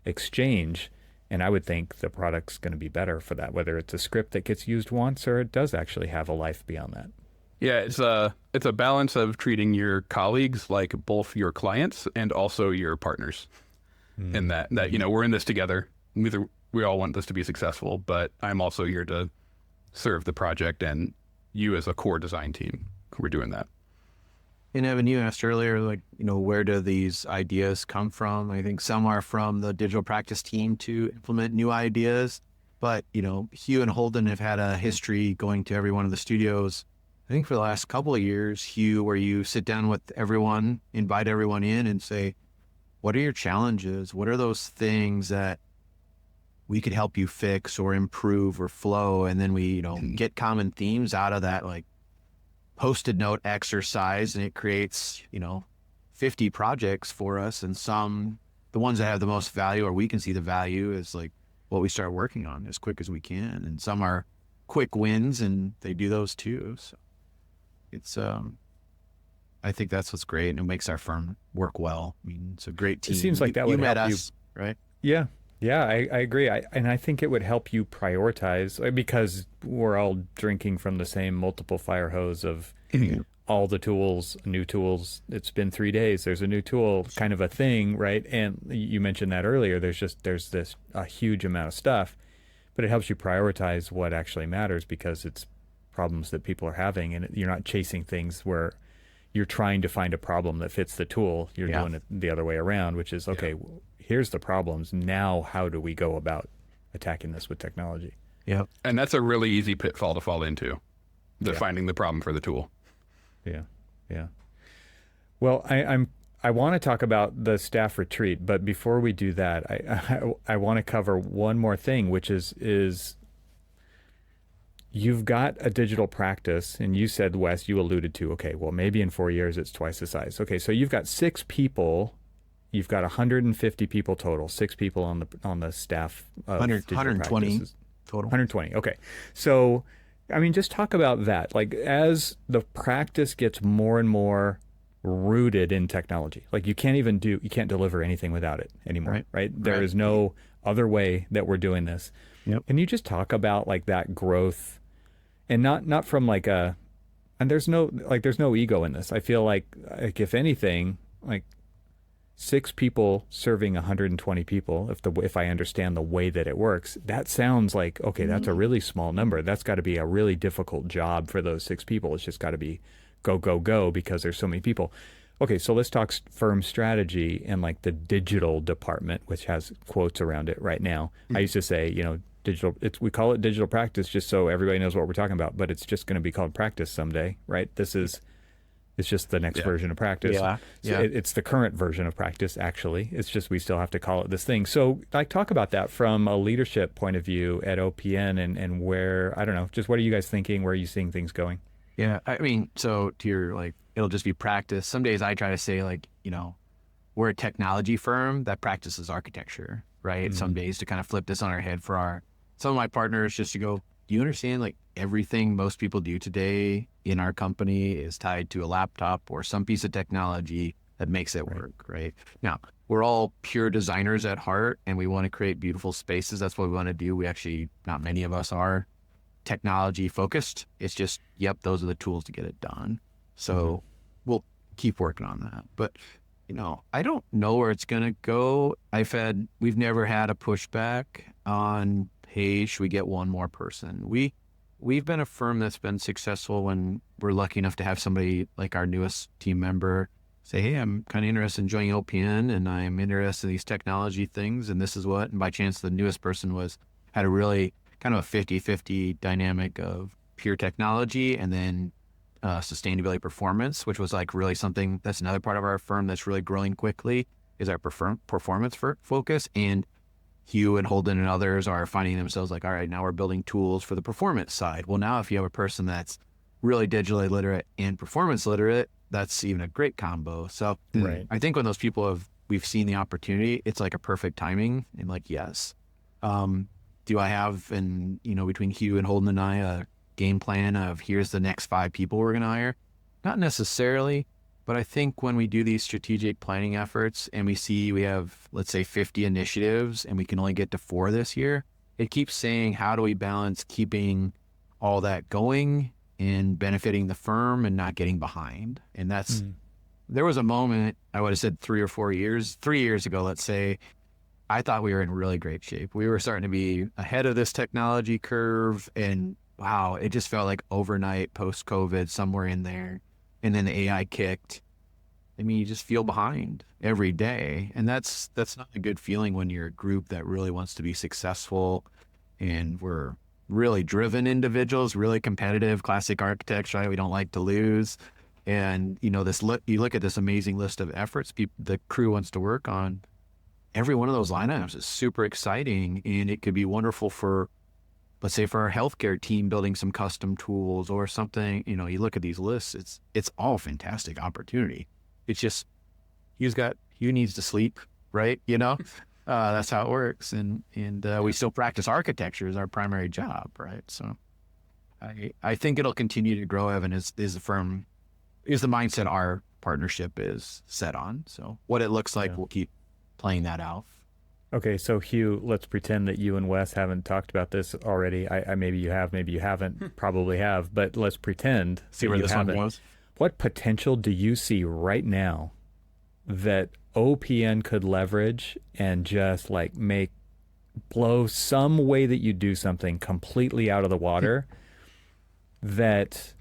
exchange. And I would think the product's going to be better for that, whether it's a script that gets used once or it does actually have a life beyond that.
Yeah, it's a balance of treating your colleagues like both your clients and also your partners. And that we're in this together. We all want this to be successful, but I'm also here to serve the project, and you as a core design team, we're doing that.
And Evan, you asked earlier, like, where do these ideas come from? I think some are from the digital practice team to implement new ideas, but Hugh and Holden have had a history going to every one of the studios. I think for the last couple of years, Hugh, where you sit down with everyone, invite everyone in and say, what are your challenges? What are those things that we could help you fix or improve or flow? And then we, get common themes out of that, like Post-it note exercise, and it creates, 50 projects for us. And the ones that have the most value or we can see the value is like what we start working on as quick as we can. And some are quick wins and they do those too. So it's, I think that's what's great, and it makes our firm work well. I mean, it's a great team.
It seems like that would help you.
Right?
Yeah. Yeah, I agree. And I think it would help you prioritize, because we're all drinking from the same multiple fire hose of all the tools, new tools. It's been 3 days. There's a new tool kind of a thing, right? And you mentioned that earlier. There's a huge amount of stuff, but it helps you prioritize what actually matters because it's problems that people are having, and you're not chasing things where you're trying to find a problem that fits the tool. You're doing it the other way around, which is, okay, here's the problems. Now, how do we go about attacking this with technology?
Yeah.
And that's a really easy pitfall to fall into, finding the problem for the tool.
Yeah. Yeah. Well, I want to talk about the staff retreat, but before we do that, I want to cover one more thing, which is you've got a digital practice, and you said, Wes, you alluded to, okay, well, maybe in 4 years it's twice the size. Okay, so you've got 6 people. You've got 150 people total, 6 people on the staff of
120
practices.
total.
120. Okay. So, I mean, just talk about that. Like, as the practice gets more and more rooted in technology, like you can't deliver anything without it anymore, right? There is no other way that we're doing this.
Yep.
Can you just talk about like that growth, and not from like and there's no ego in this. I feel like if anything, like 6 people serving 120 people, if I understand the way that it works, that sounds like, okay, that's a really small number. That's got to be a really difficult job for those 6 people. It's just got to be go because there's so many people. Okay, so let's talk firm strategy and like the digital department, which has quotes around it right now. I used to say, digital, we call it digital practice just so everybody knows what we're talking about, but it's just going to be called practice someday, right? It's just the next version of practice. It's the current version of practice, actually. It's just we still have to call it this thing. So like talk about that from a leadership point of view at OPN and where, I don't know, just what are you guys thinking? Where are you seeing things going?
Yeah, I mean, so to your, like, it'll just be practice. Some days I try to say, like, we're a technology firm that practices architecture, right? Mm-hmm. Some days to kind of flip this on our head for some of my partners, just to go, do you understand, like, everything most people do today in our company is tied to a laptop or some piece of technology that makes it work, right? Now, we're all pure designers at heart, and we want to create beautiful spaces. That's what we want to do. We actually, not many of us are technology focused. It's just, yep, those are the tools to get it done. So we'll keep working on that. But, I don't know where it's going to go. We've never had a pushback on, hey, should we get one more person? We've been a firm that's been successful when we're lucky enough to have somebody like our newest team member say, hey, I'm kind of interested in joining OPN, and I'm interested in these technology things, and this is what, and by chance the newest person had a really kind of a 50-50 dynamic of pure technology and then sustainability performance, which was like really something that's another part of our firm that's really growing quickly, is our performance focus. And Hugh and Holden and others are finding themselves like, all right, now we're building tools for the performance side. Well, now if you have a person that's really digitally literate and performance literate, that's even a great combo. So
Right.
I think when those people we've seen the opportunity, it's like a perfect timing, and like, yes. Do I have, between Hugh and Holden and I, a game plan of here's the next 5 people we're going to hire? Not necessarily, but I think when we do these strategic planning efforts and we see we have, let's say, 50 initiatives and we can only get to 4 this year, it keeps saying, how do we balance keeping all that going and benefiting the firm and not getting behind? And there was a moment, I would have said 3 years ago, let's say, I thought we were in really great shape. We were starting to be ahead of this technology curve, and wow, it just felt like overnight post-COVID, somewhere in there. And then the AI kicked. I mean, you just feel behind every day. And that's not a good feeling when you're a group that really wants to be successful, and we're really driven individuals, really competitive, classic architects, right? We don't like to lose. And, you look at this amazing list of efforts the crew wants to work on. Every one of those line items is super exciting, and it could be wonderful for, let's say, for our healthcare team building some custom tools or something. You look at these lists, it's all fantastic opportunity. It's just, Hugh needs to sleep, right? That's how it works. And we still practice architecture as our primary job, right? So I think it'll continue to grow, Evan, is the mindset our partnership is set on. So what it looks like, we'll keep playing that out.
Okay, so Hugh, let's pretend that you and Wes haven't talked about this already. I maybe you have, maybe you haven't, probably have, but let's pretend.
See where this one goes.
What potential do you see right now that OPN could leverage and just like blow some way that you do something completely out of the water that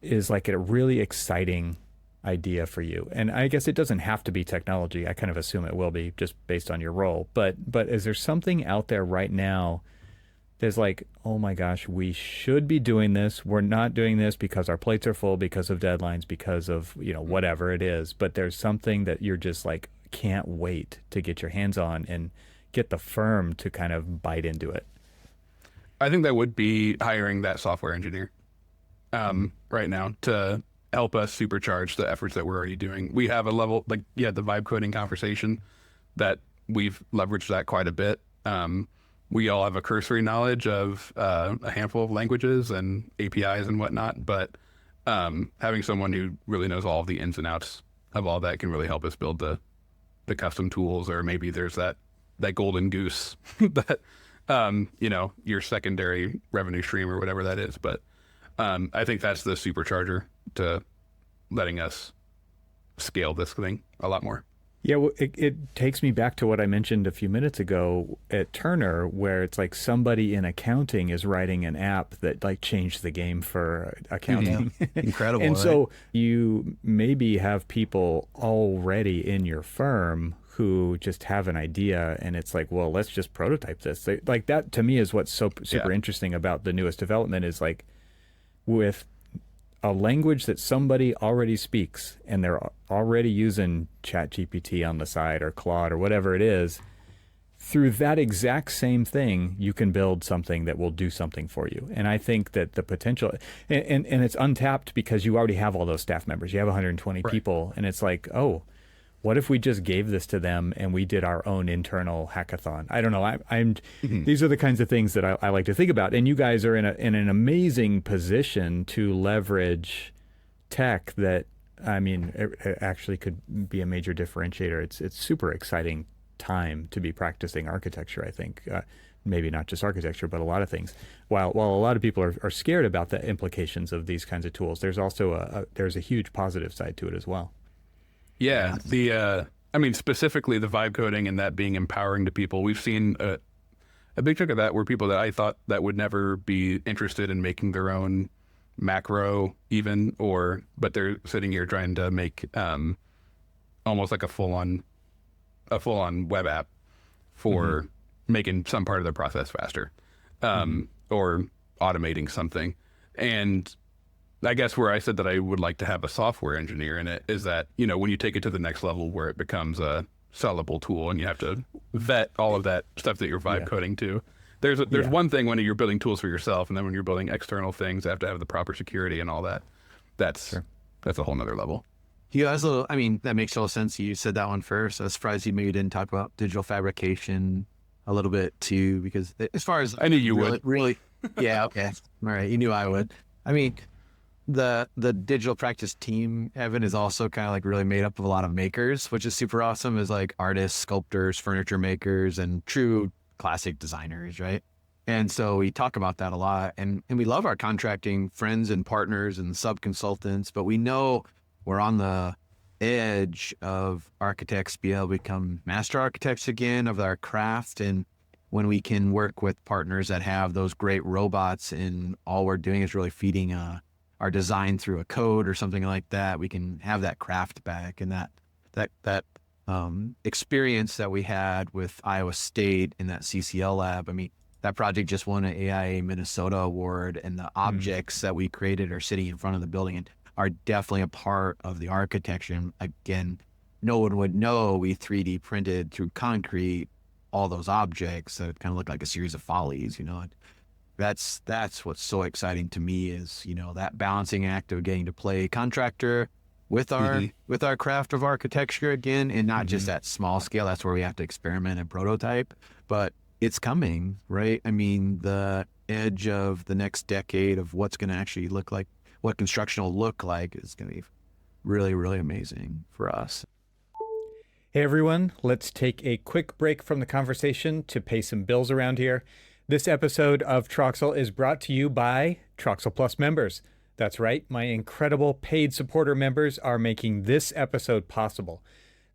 is like a really exciting idea for you? And I guess it doesn't have to be technology. I kind of assume it will be just based on your role. But is there something out there right now that's like, oh my gosh, we should be doing this. We're not doing this because our plates are full, because of deadlines, because of, whatever it is. But there's something that you're just like, can't wait to get your hands on and get the firm to kind of bite into it.
I think that would be hiring that software engineer right now to help us supercharge the efforts that we're already doing. We have a level, the vibe coding conversation, that we've leveraged that quite a bit. We all have a cursory knowledge of a handful of languages and APIs and whatnot, but having someone who really knows all of the ins and outs of all that can really help us build the custom tools. Or maybe there's that golden goose that, your secondary revenue stream or whatever that is. But I think that's the supercharger to letting us scale this thing a lot more.
Yeah, well, it takes me back to what I mentioned a few minutes ago at Turner, where it's like somebody in accounting is writing an app that like changed the game for accounting.
Yeah. Incredible.
And
right?
so you maybe have people already in your firm who just have an idea, and it's like, well, let's just prototype this. Like that to me is what's so super interesting about the newest development, is like with a language that somebody already speaks and they're already using ChatGPT on the side or Claude or whatever it is, through that exact same thing, you can build something that will do something for you. And I think that the potential, and it's untapped because you already have all those staff members. You have 120 people, and it's like, oh, what if we just gave this to them and we did our own internal hackathon? I don't know. These are the kinds of things that I like to think about. And you guys are in an amazing position to leverage tech that I mean, it actually could be a major differentiator. It's super exciting time to be practicing architecture, I think. Maybe not just architecture, but a lot of things. While a lot of people are scared about the implications of these kinds of tools, there's also there's a huge positive side to it as well.
Yeah, I mean, specifically the vibe coding and that being empowering to people. We've seen a big chunk of that were people that I thought that would never be interested in making their own macro even, but they're sitting here trying to make almost like a full-on web app for making some part of their process faster, or automating something. And I guess where I said that I would like to have a software engineer in it is that, when you take it to the next level where it becomes a sellable tool and you have to vet all of that stuff that you're vibe coding to. There's one thing when you're building tools for yourself, and then when you're building external things, they have to have the proper security and all that. That's a whole nother level.
That makes total sense. You said that one first. I was surprised you maybe didn't talk about digital fabrication a little bit too, because as far as
I knew you would.
Really, yeah, okay, all right. You knew I would. I mean, the digital practice team, Evan, is also kind of like really made up of a lot of makers, which is super awesome. Is like artists, sculptors, furniture makers, and true classic designers, right? And so we talk about that a lot, and we love our contracting friends and partners and sub-consultants, but we know we're on the edge of architects being able to become master architects again of our craft. And when we can work with partners that have those great robots and all we're doing is really feeding our design through a code or something like that, we can have that craft back. And that experience that we had with Iowa State in that CCL lab, I mean, that project just won an AIA Minnesota award, and the objects that we created are sitting in front of the building and are definitely a part of the architecture. And again, no one would know we 3D printed through concrete all those objects that kind of look like a series of follies, That's what's so exciting to me is, that balancing act of getting to play contractor with our craft of architecture again, and not just at small scale. That's where we have to experiment and prototype, but it's coming, right? I mean, the edge of the next decade of what's going to actually look like, what construction will look like, is going to be really, really amazing for us.
Hey everyone, let's take a quick break from the conversation to pay some bills around here. This episode of Troxel is brought to you by Troxel Plus members. That's right, my incredible paid supporter members are making this episode possible.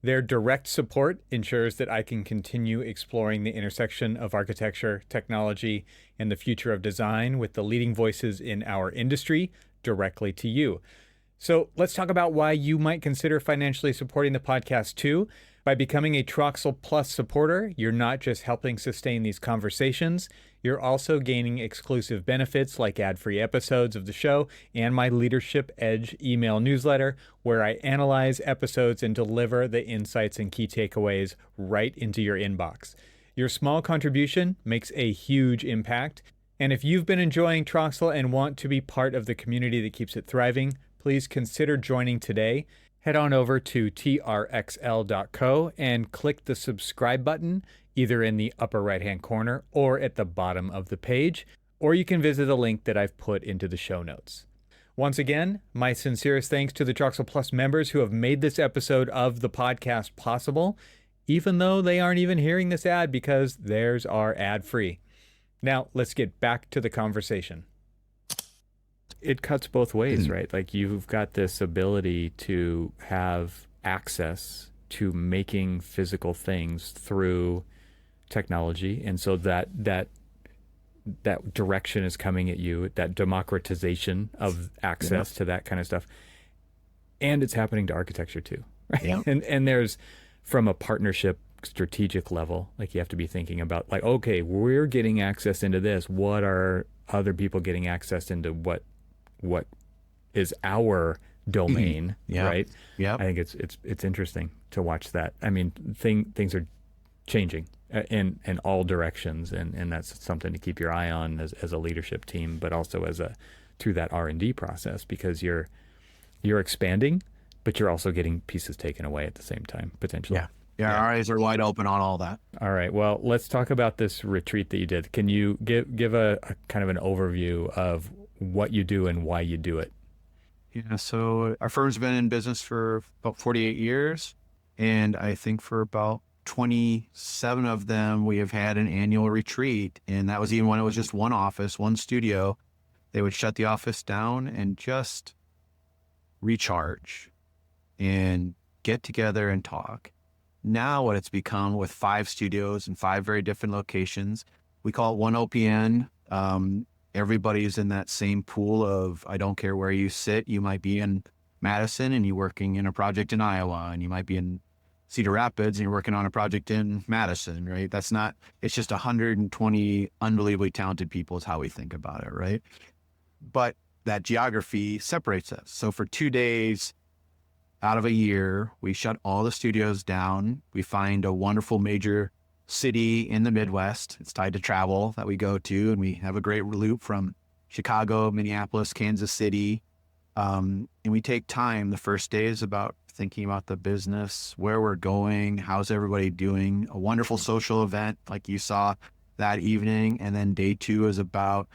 Their direct support ensures that I can continue exploring the intersection of architecture, technology, and the future of design with the leading voices in our industry directly to you. So let's talk about why you might consider financially supporting the podcast too. By becoming a Troxel Plus supporter, you're not just helping sustain these conversations, you're also gaining exclusive benefits like ad-free episodes of the show and my Leadership Edge email newsletter, where I analyze episodes and deliver the insights and key takeaways right into your inbox. Your small contribution makes a huge impact. And if you've been enjoying Troxel and want to be part of the community that keeps it thriving, please consider joining today. Head on over to trxl.co and click the subscribe button either in the upper right-hand corner or at the bottom of the page, or you can visit the link that I've put into the show notes. Once again, my sincerest thanks to the Troxel Plus members who have made this episode of the podcast possible, even though they aren't even hearing this ad because theirs are ad-free. Now, let's get back to the conversation. It cuts both ways, right? Like you've got this ability to have access to making physical things through technology. And so that direction is coming at you, that democratization of access to that kind of stuff. And it's happening to architecture too, right? Yeah. And there's, from a partnership strategic level, like you have to be thinking about like, okay, we're getting access into this. What are other people getting access into what is our domain, right? Yeah. I think it's interesting to watch that. I mean, things are changing in all directions, and that's something to keep your eye on as a leadership team, but also through that R&D process, because you're expanding, but you're also getting pieces taken away at the same time, potentially.
Yeah, our eyes are wide open on all that.
All right. Well, let's talk about this retreat that you did. Can you give a kind of an overview of what you do and why you do it?
Yeah, so our firm's been in business for about 48 years, and I think for about 27 of them, we have had an annual retreat. And that was even when it was just one office, one studio. They would shut the office down and just recharge and get together and talk. Now what it's become with 5 studios and 5 very different locations, we call it one OPN. Everybody's in that same pool of, I don't care where you sit. You might be in Madison and you're working in a project in Iowa, and you might be in Cedar Rapids and you're working on a project in Madison, right? It's just 120 unbelievably talented people is how we think about it, right? But that geography separates us. So for 2 days out of a year, we shut all the studios down. We find a wonderful major city in the Midwest. It's tied to travel that we go to, and we have a great loop from Chicago, Minneapolis, Kansas City. And we take time. The first day is about thinking about the business, where we're going, how's everybody doing, a wonderful social event like you saw that evening. And then day 2 is about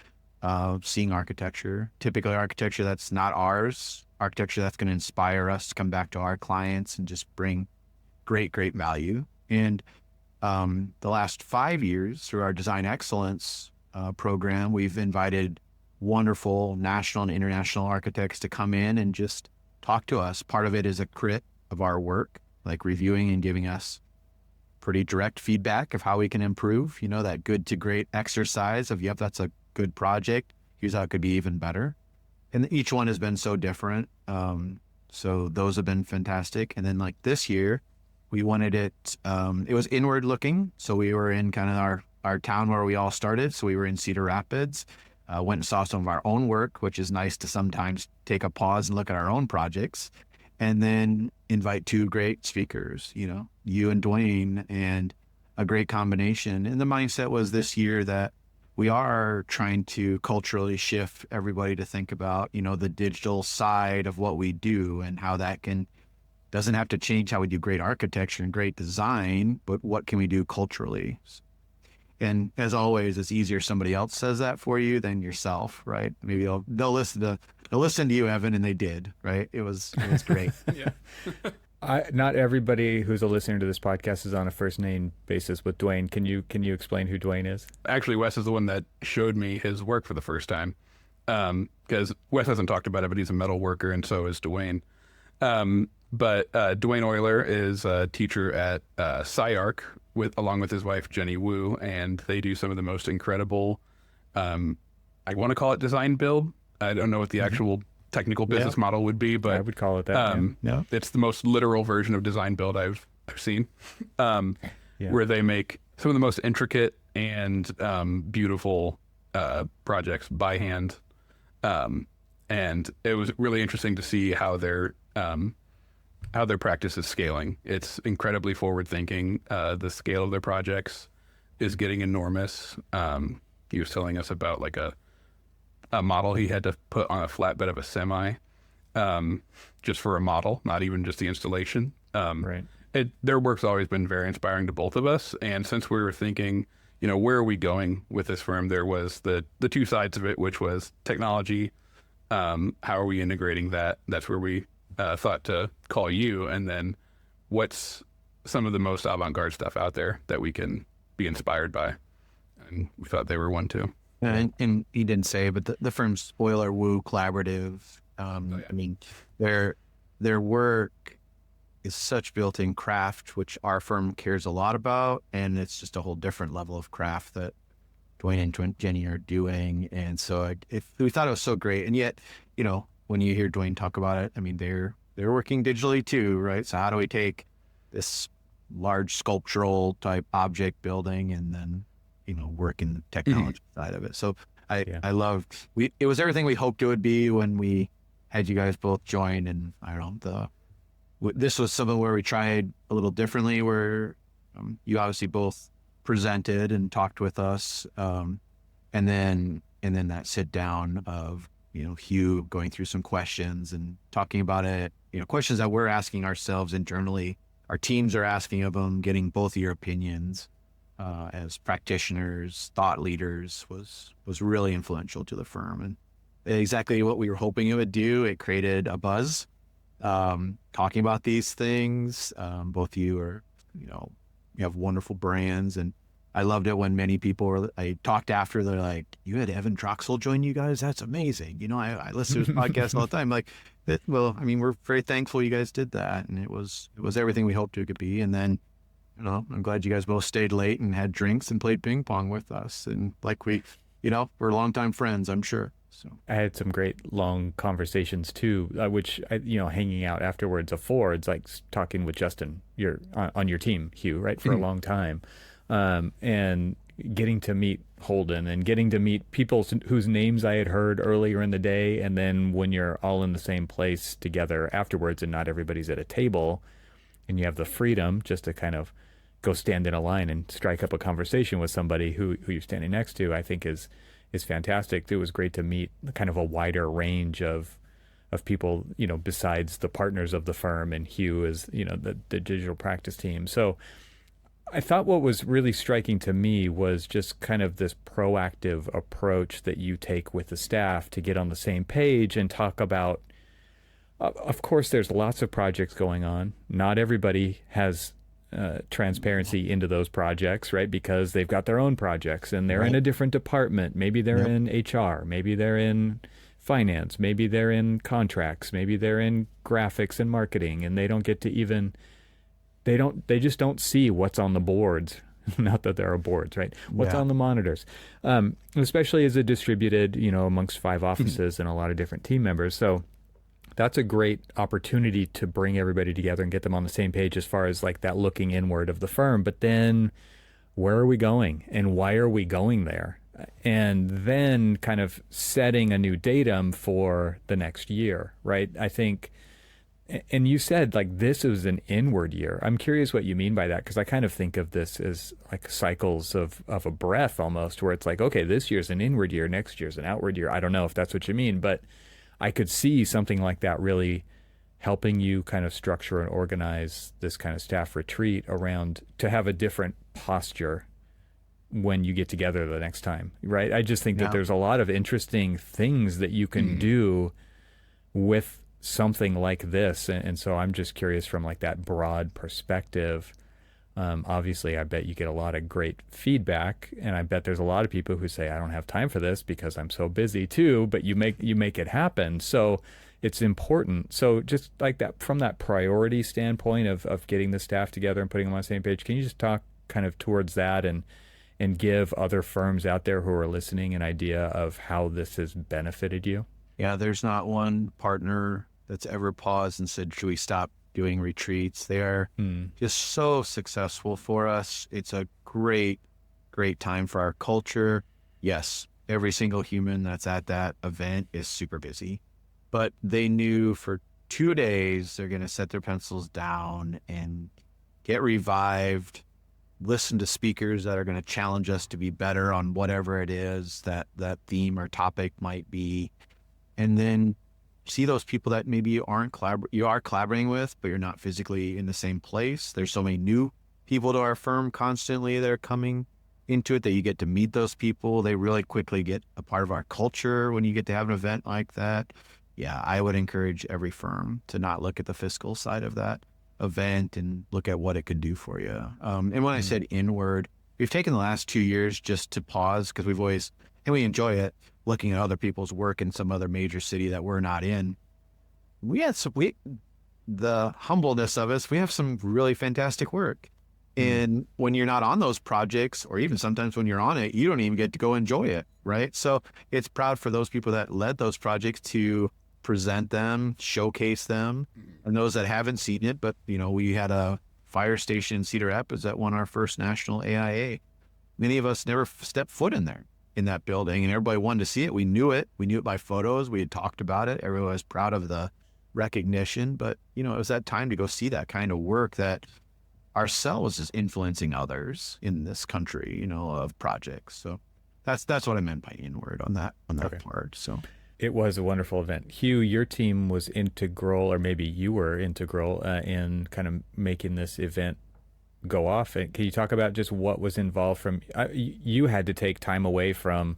seeing architecture, typically architecture that's not ours, architecture that's going to inspire us to come back to our clients and just bring great value. And the last 5 years through our design excellence program, we've invited wonderful national and international architects to come in and just talk to us. Part of it is a crit of our work, like reviewing and giving us pretty direct feedback of how we can improve, that good to great exercise of, yep, that's a good project. Here's how it could be even better. And each one has been so different. So those have been fantastic. And then like this year, we wanted it was inward looking. So we were in kind of our town where we all started. So we were in Cedar Rapids, went and saw some of our own work, which is nice to sometimes take a pause and look at our own projects, and then invite 2 great speakers, you and Dwayne, and a great combination. And the mindset was this year that we are trying to culturally shift everybody to think about, the digital side of what we do and how that doesn't have to change how we do great architecture and great design, but what can we do culturally? And as always, it's easier somebody else says that for you than yourself, right? Maybe they'll listen to you, Evan, and they did, right? It was great.
Yeah.
Not everybody who's a listener to this podcast is on a first name basis with Dwayne. Can you explain who Dwayne is?
Actually, Wes is the one that showed me his work for the first time, because Wes hasn't talked about it, but he's a metal worker, and so is Dwayne. But Dwayne Euler is a teacher at SciArc along with his wife Jenny Wu, and they do some of the most incredible, I want to call it design build. I don't know what the actual technical business model would be, but
I would call it that.
It's the most literal version of design build I've seen, where they make some of the most intricate and beautiful projects by hand. And it was really interesting to see how their practice is scaling. It's incredibly forward thinking. The scale of their projects is getting enormous. He was telling us about like a model he had to put on a flatbed of a semi, just for a model, not even just the installation.
Right.
Their work's always been very inspiring to both of us. And since we were thinking, where are we going with this firm? There was the 2 sides of it, which was technology. How are we integrating that? That's where we thought to call you. And then what's some of the most avant-garde stuff out there that we can be inspired by? And we thought they were one too.
And he didn't say, but the firm's Euler Wu Collaborative. I mean, their work is such built-in craft, which our firm cares a lot about, and it's just a whole different level of craft that Dwayne and Jenny are doing. And so we thought it was so great. And yet, when you hear Dwayne talk about it, I mean, they're working digitally too, right? So how do we take this large sculptural type object building and then work in the technology side of it? So I loved it was everything we hoped it would be when we had you guys both join. And I don't know, this was something where we tried a little differently, where you obviously both presented and talked with us, and then that sit down of Hugh going through some questions and talking about it, questions that we're asking ourselves internally, our teams are asking of them, getting both of your opinions as practitioners, thought leaders was really influential to the firm. And exactly what we were hoping it would do. It created a buzz, talking about these things. Both of you are, you have wonderful brands, and I loved it when many people were, I talked after, they're like, you had Evan Troxel join you guys? That's amazing. I listen to his podcast all the time. Like, well, I mean, we're very thankful you guys did that. And it was everything we hoped it could be. And then, I'm glad you guys both stayed late and had drinks and played ping pong with us. And like we're longtime friends, I'm sure. So
I had some great long conversations too, which, hanging out afterwards affords, like talking with Justin, you're on your team, Hugh, right, for a long time. And getting to meet Holden and getting to meet people whose names I had heard earlier in the day. And then when you're all in the same place together afterwards and not everybody's at a table and you have the freedom just to kind of go stand in a line and strike up a conversation with somebody who you're standing next to, I think is fantastic. It was great to meet kind of a wider range of people, besides the partners of the firm, and Hugh is, the digital practice team. So I thought what was really striking to me was just kind of this proactive approach that you take with the staff to get on the same page and talk about, of course, there's lots of projects going on. Not everybody has transparency into those projects, right? Because they've got their own projects and they're in a different department. Maybe they're in HR, maybe they're in finance, maybe they're in contracts, maybe they're in graphics and marketing, and they don't get to even... They just don't see what's on the boards. Not that there are boards, right? What's on the monitors, especially as a distributed, amongst 5 offices and a lot of different team members. So that's a great opportunity to bring everybody together and get them on the same page as far as like that looking inward of the firm. But then where are we going and why are we going there? And then kind of setting a new datum for the next year, right? I think... And you said like this is an inward year. I'm curious what you mean by that, because I kind of think of this as like cycles of a breath almost, where it's like, okay, this year's an inward year, next year's an outward year. I don't know if that's what you mean, but I could see something like that really helping you kind of structure and organize this kind of staff retreat around to have a different posture when you get together the next time, right? I just think that there's a lot of interesting things that you can do with something like this, and so I'm just curious from like that broad perspective. Obviously I bet you get a lot of great feedback, and I bet there's a lot of people who say I don't have time for this because I'm so busy too, but you make it happen. So it's important. So just like that, from that priority standpoint of getting the staff together and putting them on the same page, can you just talk kind of towards that and give other firms out there who are listening an idea of how this has benefited you?
Yeah, there's not one partner that's ever paused and said, should we stop doing retreats? They are just so successful for us. It's a great, great time for our culture. Yes, every single human that's at that event is super busy, but they knew for 2 days they're going to set their pencils down and get revived, listen to speakers that are going to challenge us to be better on whatever it is that theme or topic might be. And then see those people that maybe you are collaborating with, but you're not physically in the same place. There's so many new people to our firm constantly that are coming into it that you get to meet those people. They really quickly get a part of our culture when you get to have an event like that. Yeah, I would encourage every firm to not look at the fiscal side of that event and look at what it could do for you. And when I said inward, we've taken the last 2 years just to pause because we enjoy it, looking at other people's work in some other major city that we're not in. The humbleness of us, we have some really fantastic work. And when you're not on those projects, or even sometimes when you're on it, you don't even get to go enjoy it, right? So it's proud for those people that led those projects to present them, showcase them, and those that haven't seen it. But, we had a fire station in Cedar Rapids that won our first national AIA. Many of us never stepped foot in that building, and everybody wanted to see it. We knew it by photos. We had talked about it. Everyone was proud of the recognition, but it was that time to go see that kind of work that ourselves is influencing others in this country, of projects. So that's what I meant by inward on that part. So
it was a wonderful event. Hugh, your team was integral, or maybe you were integral in kind of making this event go off. And can you talk about just what was involved from, you had to take time away from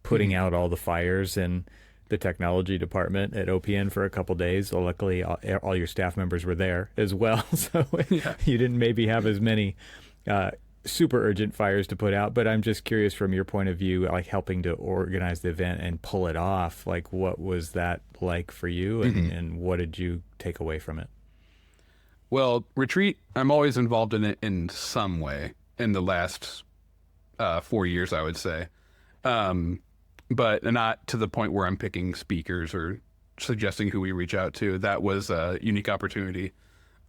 putting out all the fires and the technology department at OPN for a couple days. So luckily, all your staff members were there as well, so you didn't maybe have as many super urgent fires to put out. But I'm just curious from your point of view, like helping to organize the event and pull it off. Like, what was that like for you, and what did you take away from it?
Well, retreat, I'm always involved in it in some way in the last 4 years, I would say. But not to the point where I'm picking speakers or suggesting who we reach out to. That was a unique opportunity.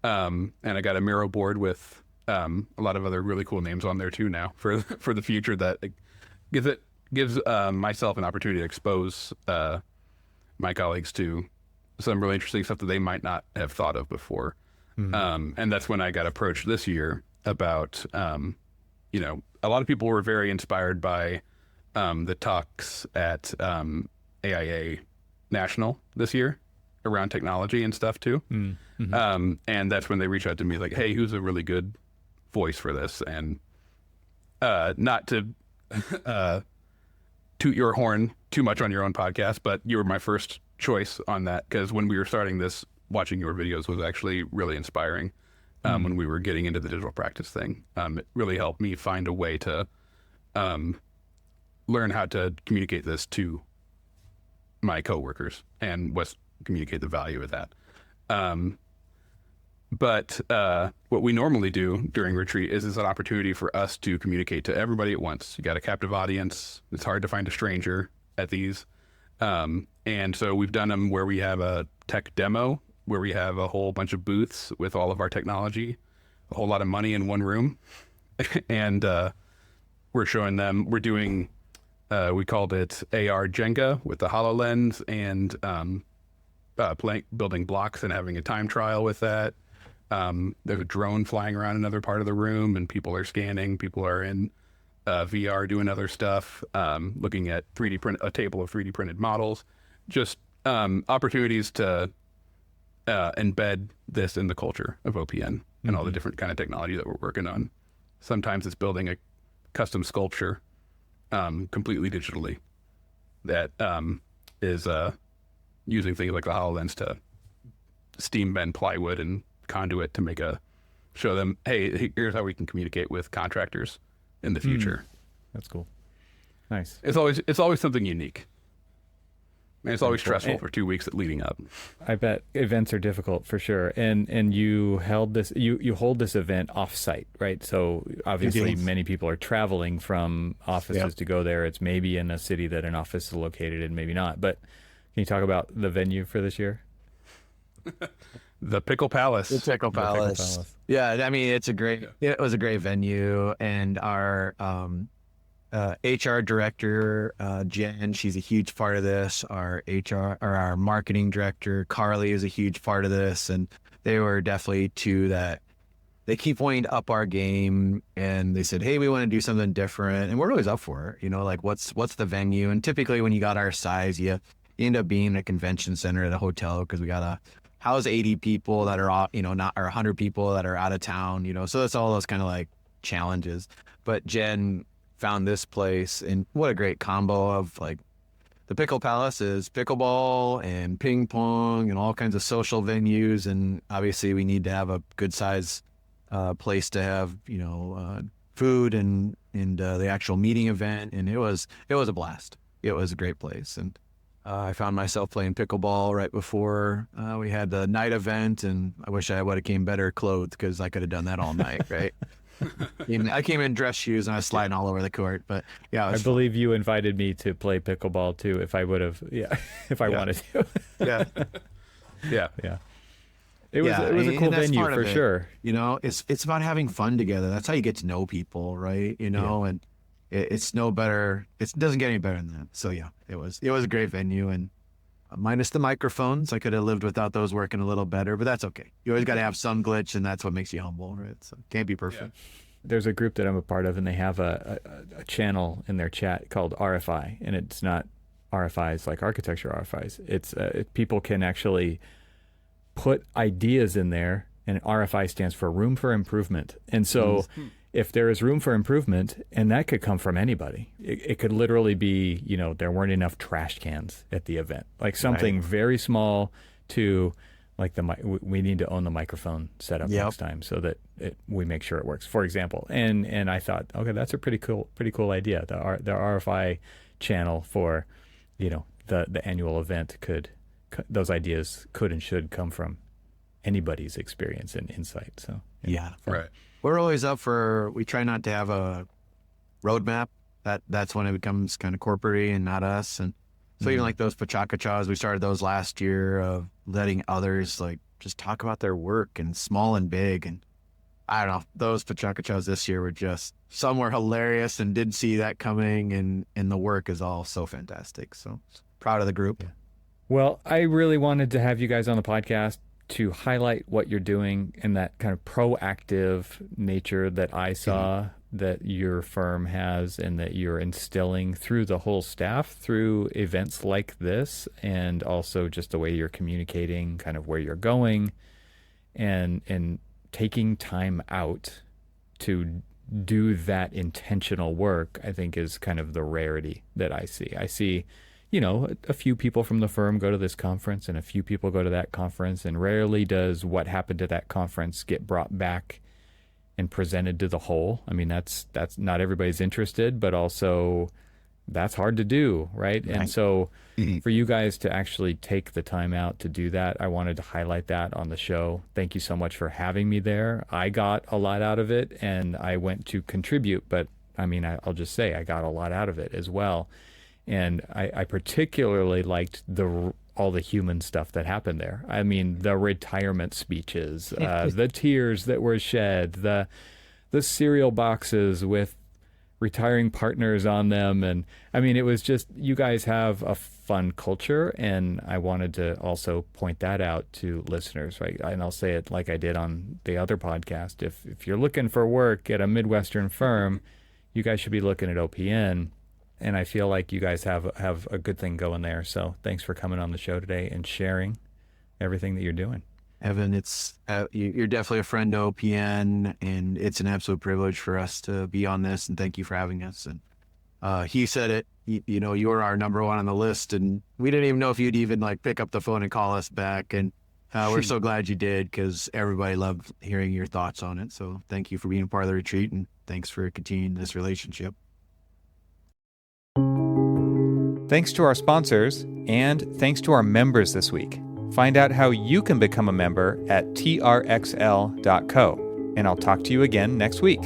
And I got a Miro board with a lot of other really cool names on there too now for the future, that gives myself an opportunity to expose my colleagues to some really interesting stuff that they might not have thought of before. And that's when I got approached this year about, a lot of people were very inspired by the talks at AIA National this year around technology and stuff too. And that's when they reached out to me like, hey, who's a really good voice for this? And not to toot your horn too much on your own podcast, but you were my first choice on that, because when we were starting this, watching your videos was actually really inspiring. When we were getting into the digital practice thing, it really helped me find a way to learn how to communicate this to my coworkers and communicate the value of that. But what we normally do during retreat is an opportunity for us to communicate to everybody at once. You got a captive audience. It's hard to find a stranger at these. And so we've done them where we have a tech demo, where we have a whole bunch of booths with all of our technology, a whole lot of money in one room. And we're showing them, we're doing, we called it AR Jenga with the HoloLens, and building blocks and having a time trial with that. There's a drone flying around another part of the room, and people are scanning. People are in VR doing other stuff, looking at a table of 3D printed models. Just opportunities to embed this in the culture of OPN and all the different kind of technology that we're working on. Sometimes it's building a custom sculpture completely digitally that is using things like the HoloLens to steam bend plywood and conduit to show them, hey, here's how we can communicate with contractors in the future.
That's cool. Nice.
It's always something unique. And it's always stressful for 2 weeks leading up.
I bet events are difficult for sure. And you hold this event off-site, right? So obviously many people are traveling from offices to go there. It's maybe in a city that an office is located in, maybe not. But can you talk about the venue for this year?
The Pickle Palace.
The Pickle Palace. Yeah, I mean, it was a great venue, and our HR director, Jen, she's a huge part of this. Our marketing director, Carly, is a huge part of this, and they were definitely two that they keep wanting to up our game, and they said, hey, we want to do something different, and we're always up for it. Like what's the venue? And typically when you got our size, you end up being a convention center at a hotel, because we got to house 80 people that are, or 100 people that are out of town, so it's all those kind of like challenges. But Jen found this place, and what a great combo of like the Pickle Palace is pickleball and ping pong and all kinds of social venues. And obviously we need to have a good size place to have, food and the actual meeting event. And it was a blast. It was a great place. And I found myself playing pickleball right before we had the night event, and I wish I would have came better clothed, because I could have done that all night, right? I came in dress shoes and I was sliding all over the court, but yeah, I
believe you invited me to play pickleball too, if I would have, if I wanted to.
Yeah.
It was a cool venue for sure.
It's about having fun together. That's how you get to know people, right? And it's no better. It doesn't get any better than that. So yeah, it was a great venue, and minus the microphones, I could have lived without those working a little better, but that's okay. You always got to have some glitch, and that's what makes you humble, right? So can't be perfect.
Yeah.
There's a group that I'm a part of, and they have a channel in their chat called RFI, and it's not RFIs like architecture RFIs. It's people can actually put ideas in there, and RFI stands for Room for Improvement. And so if there is room for improvement, and that could come from anybody. It could literally be, there weren't enough trash cans at the event, like something very small to like we need to own the microphone setup next time so that we make sure it works, for example. And I thought, okay, that's a pretty cool idea. The RFI channel for, the annual event those ideas could and should come from anybody's experience and insight. So
right.
We're always up for, we try not to have a roadmap. That's when it becomes kind of corporate-y and not us. And so even like those pachakachas, we started those last year of letting others like just talk about their work and small and big. And I don't know, those pachakachas this year were just, some were hilarious and didn't see that coming. And the work is all so fantastic. So proud of the group.
Yeah. Well, I really wanted to have you guys on the podcast to highlight what you're doing and that kind of proactive nature that I saw that your firm has and that you're instilling through the whole staff through events like this, and also just the way you're communicating kind of where you're going and taking time out to do that intentional work, I think is kind of the rarity that I see. I see a few people from the firm go to this conference and a few people go to that conference, and rarely does what happened to that conference get brought back and presented to the whole. I mean, that's not everybody's interested, but also that's hard to do, right? And so for you guys to actually take the time out to do that, I wanted to highlight that on the show. Thank you so much for having me there. I got a lot out of it and I went to contribute, but I mean, I'll just say I got a lot out of it as well. And I particularly liked all the human stuff that happened there. I mean, the retirement speeches, the tears that were shed, the cereal boxes with retiring partners on them. And I mean, it was just, you guys have a fun culture. And I wanted to also point that out to listeners, right? And I'll say it like I did on the other podcast. If you're looking for work at a Midwestern firm, you guys should be looking at OPN. And I feel like you guys have a good thing going there. So thanks for coming on the show today and sharing everything that you're doing.
Evan, you're definitely a friend to OPN, and it's an absolute privilege for us to be on this. And thank you for having us. And he said it, you were our number one on the list, and we didn't even know if you'd even like pick up the phone and call us back. And we're so glad you did, because everybody loved hearing your thoughts on it. So thank you for being a part of the retreat, and thanks for continuing this relationship.
Thanks to our sponsors, and thanks to our members this week. Find out how you can become a member at trxl.co, and I'll talk to you again next week.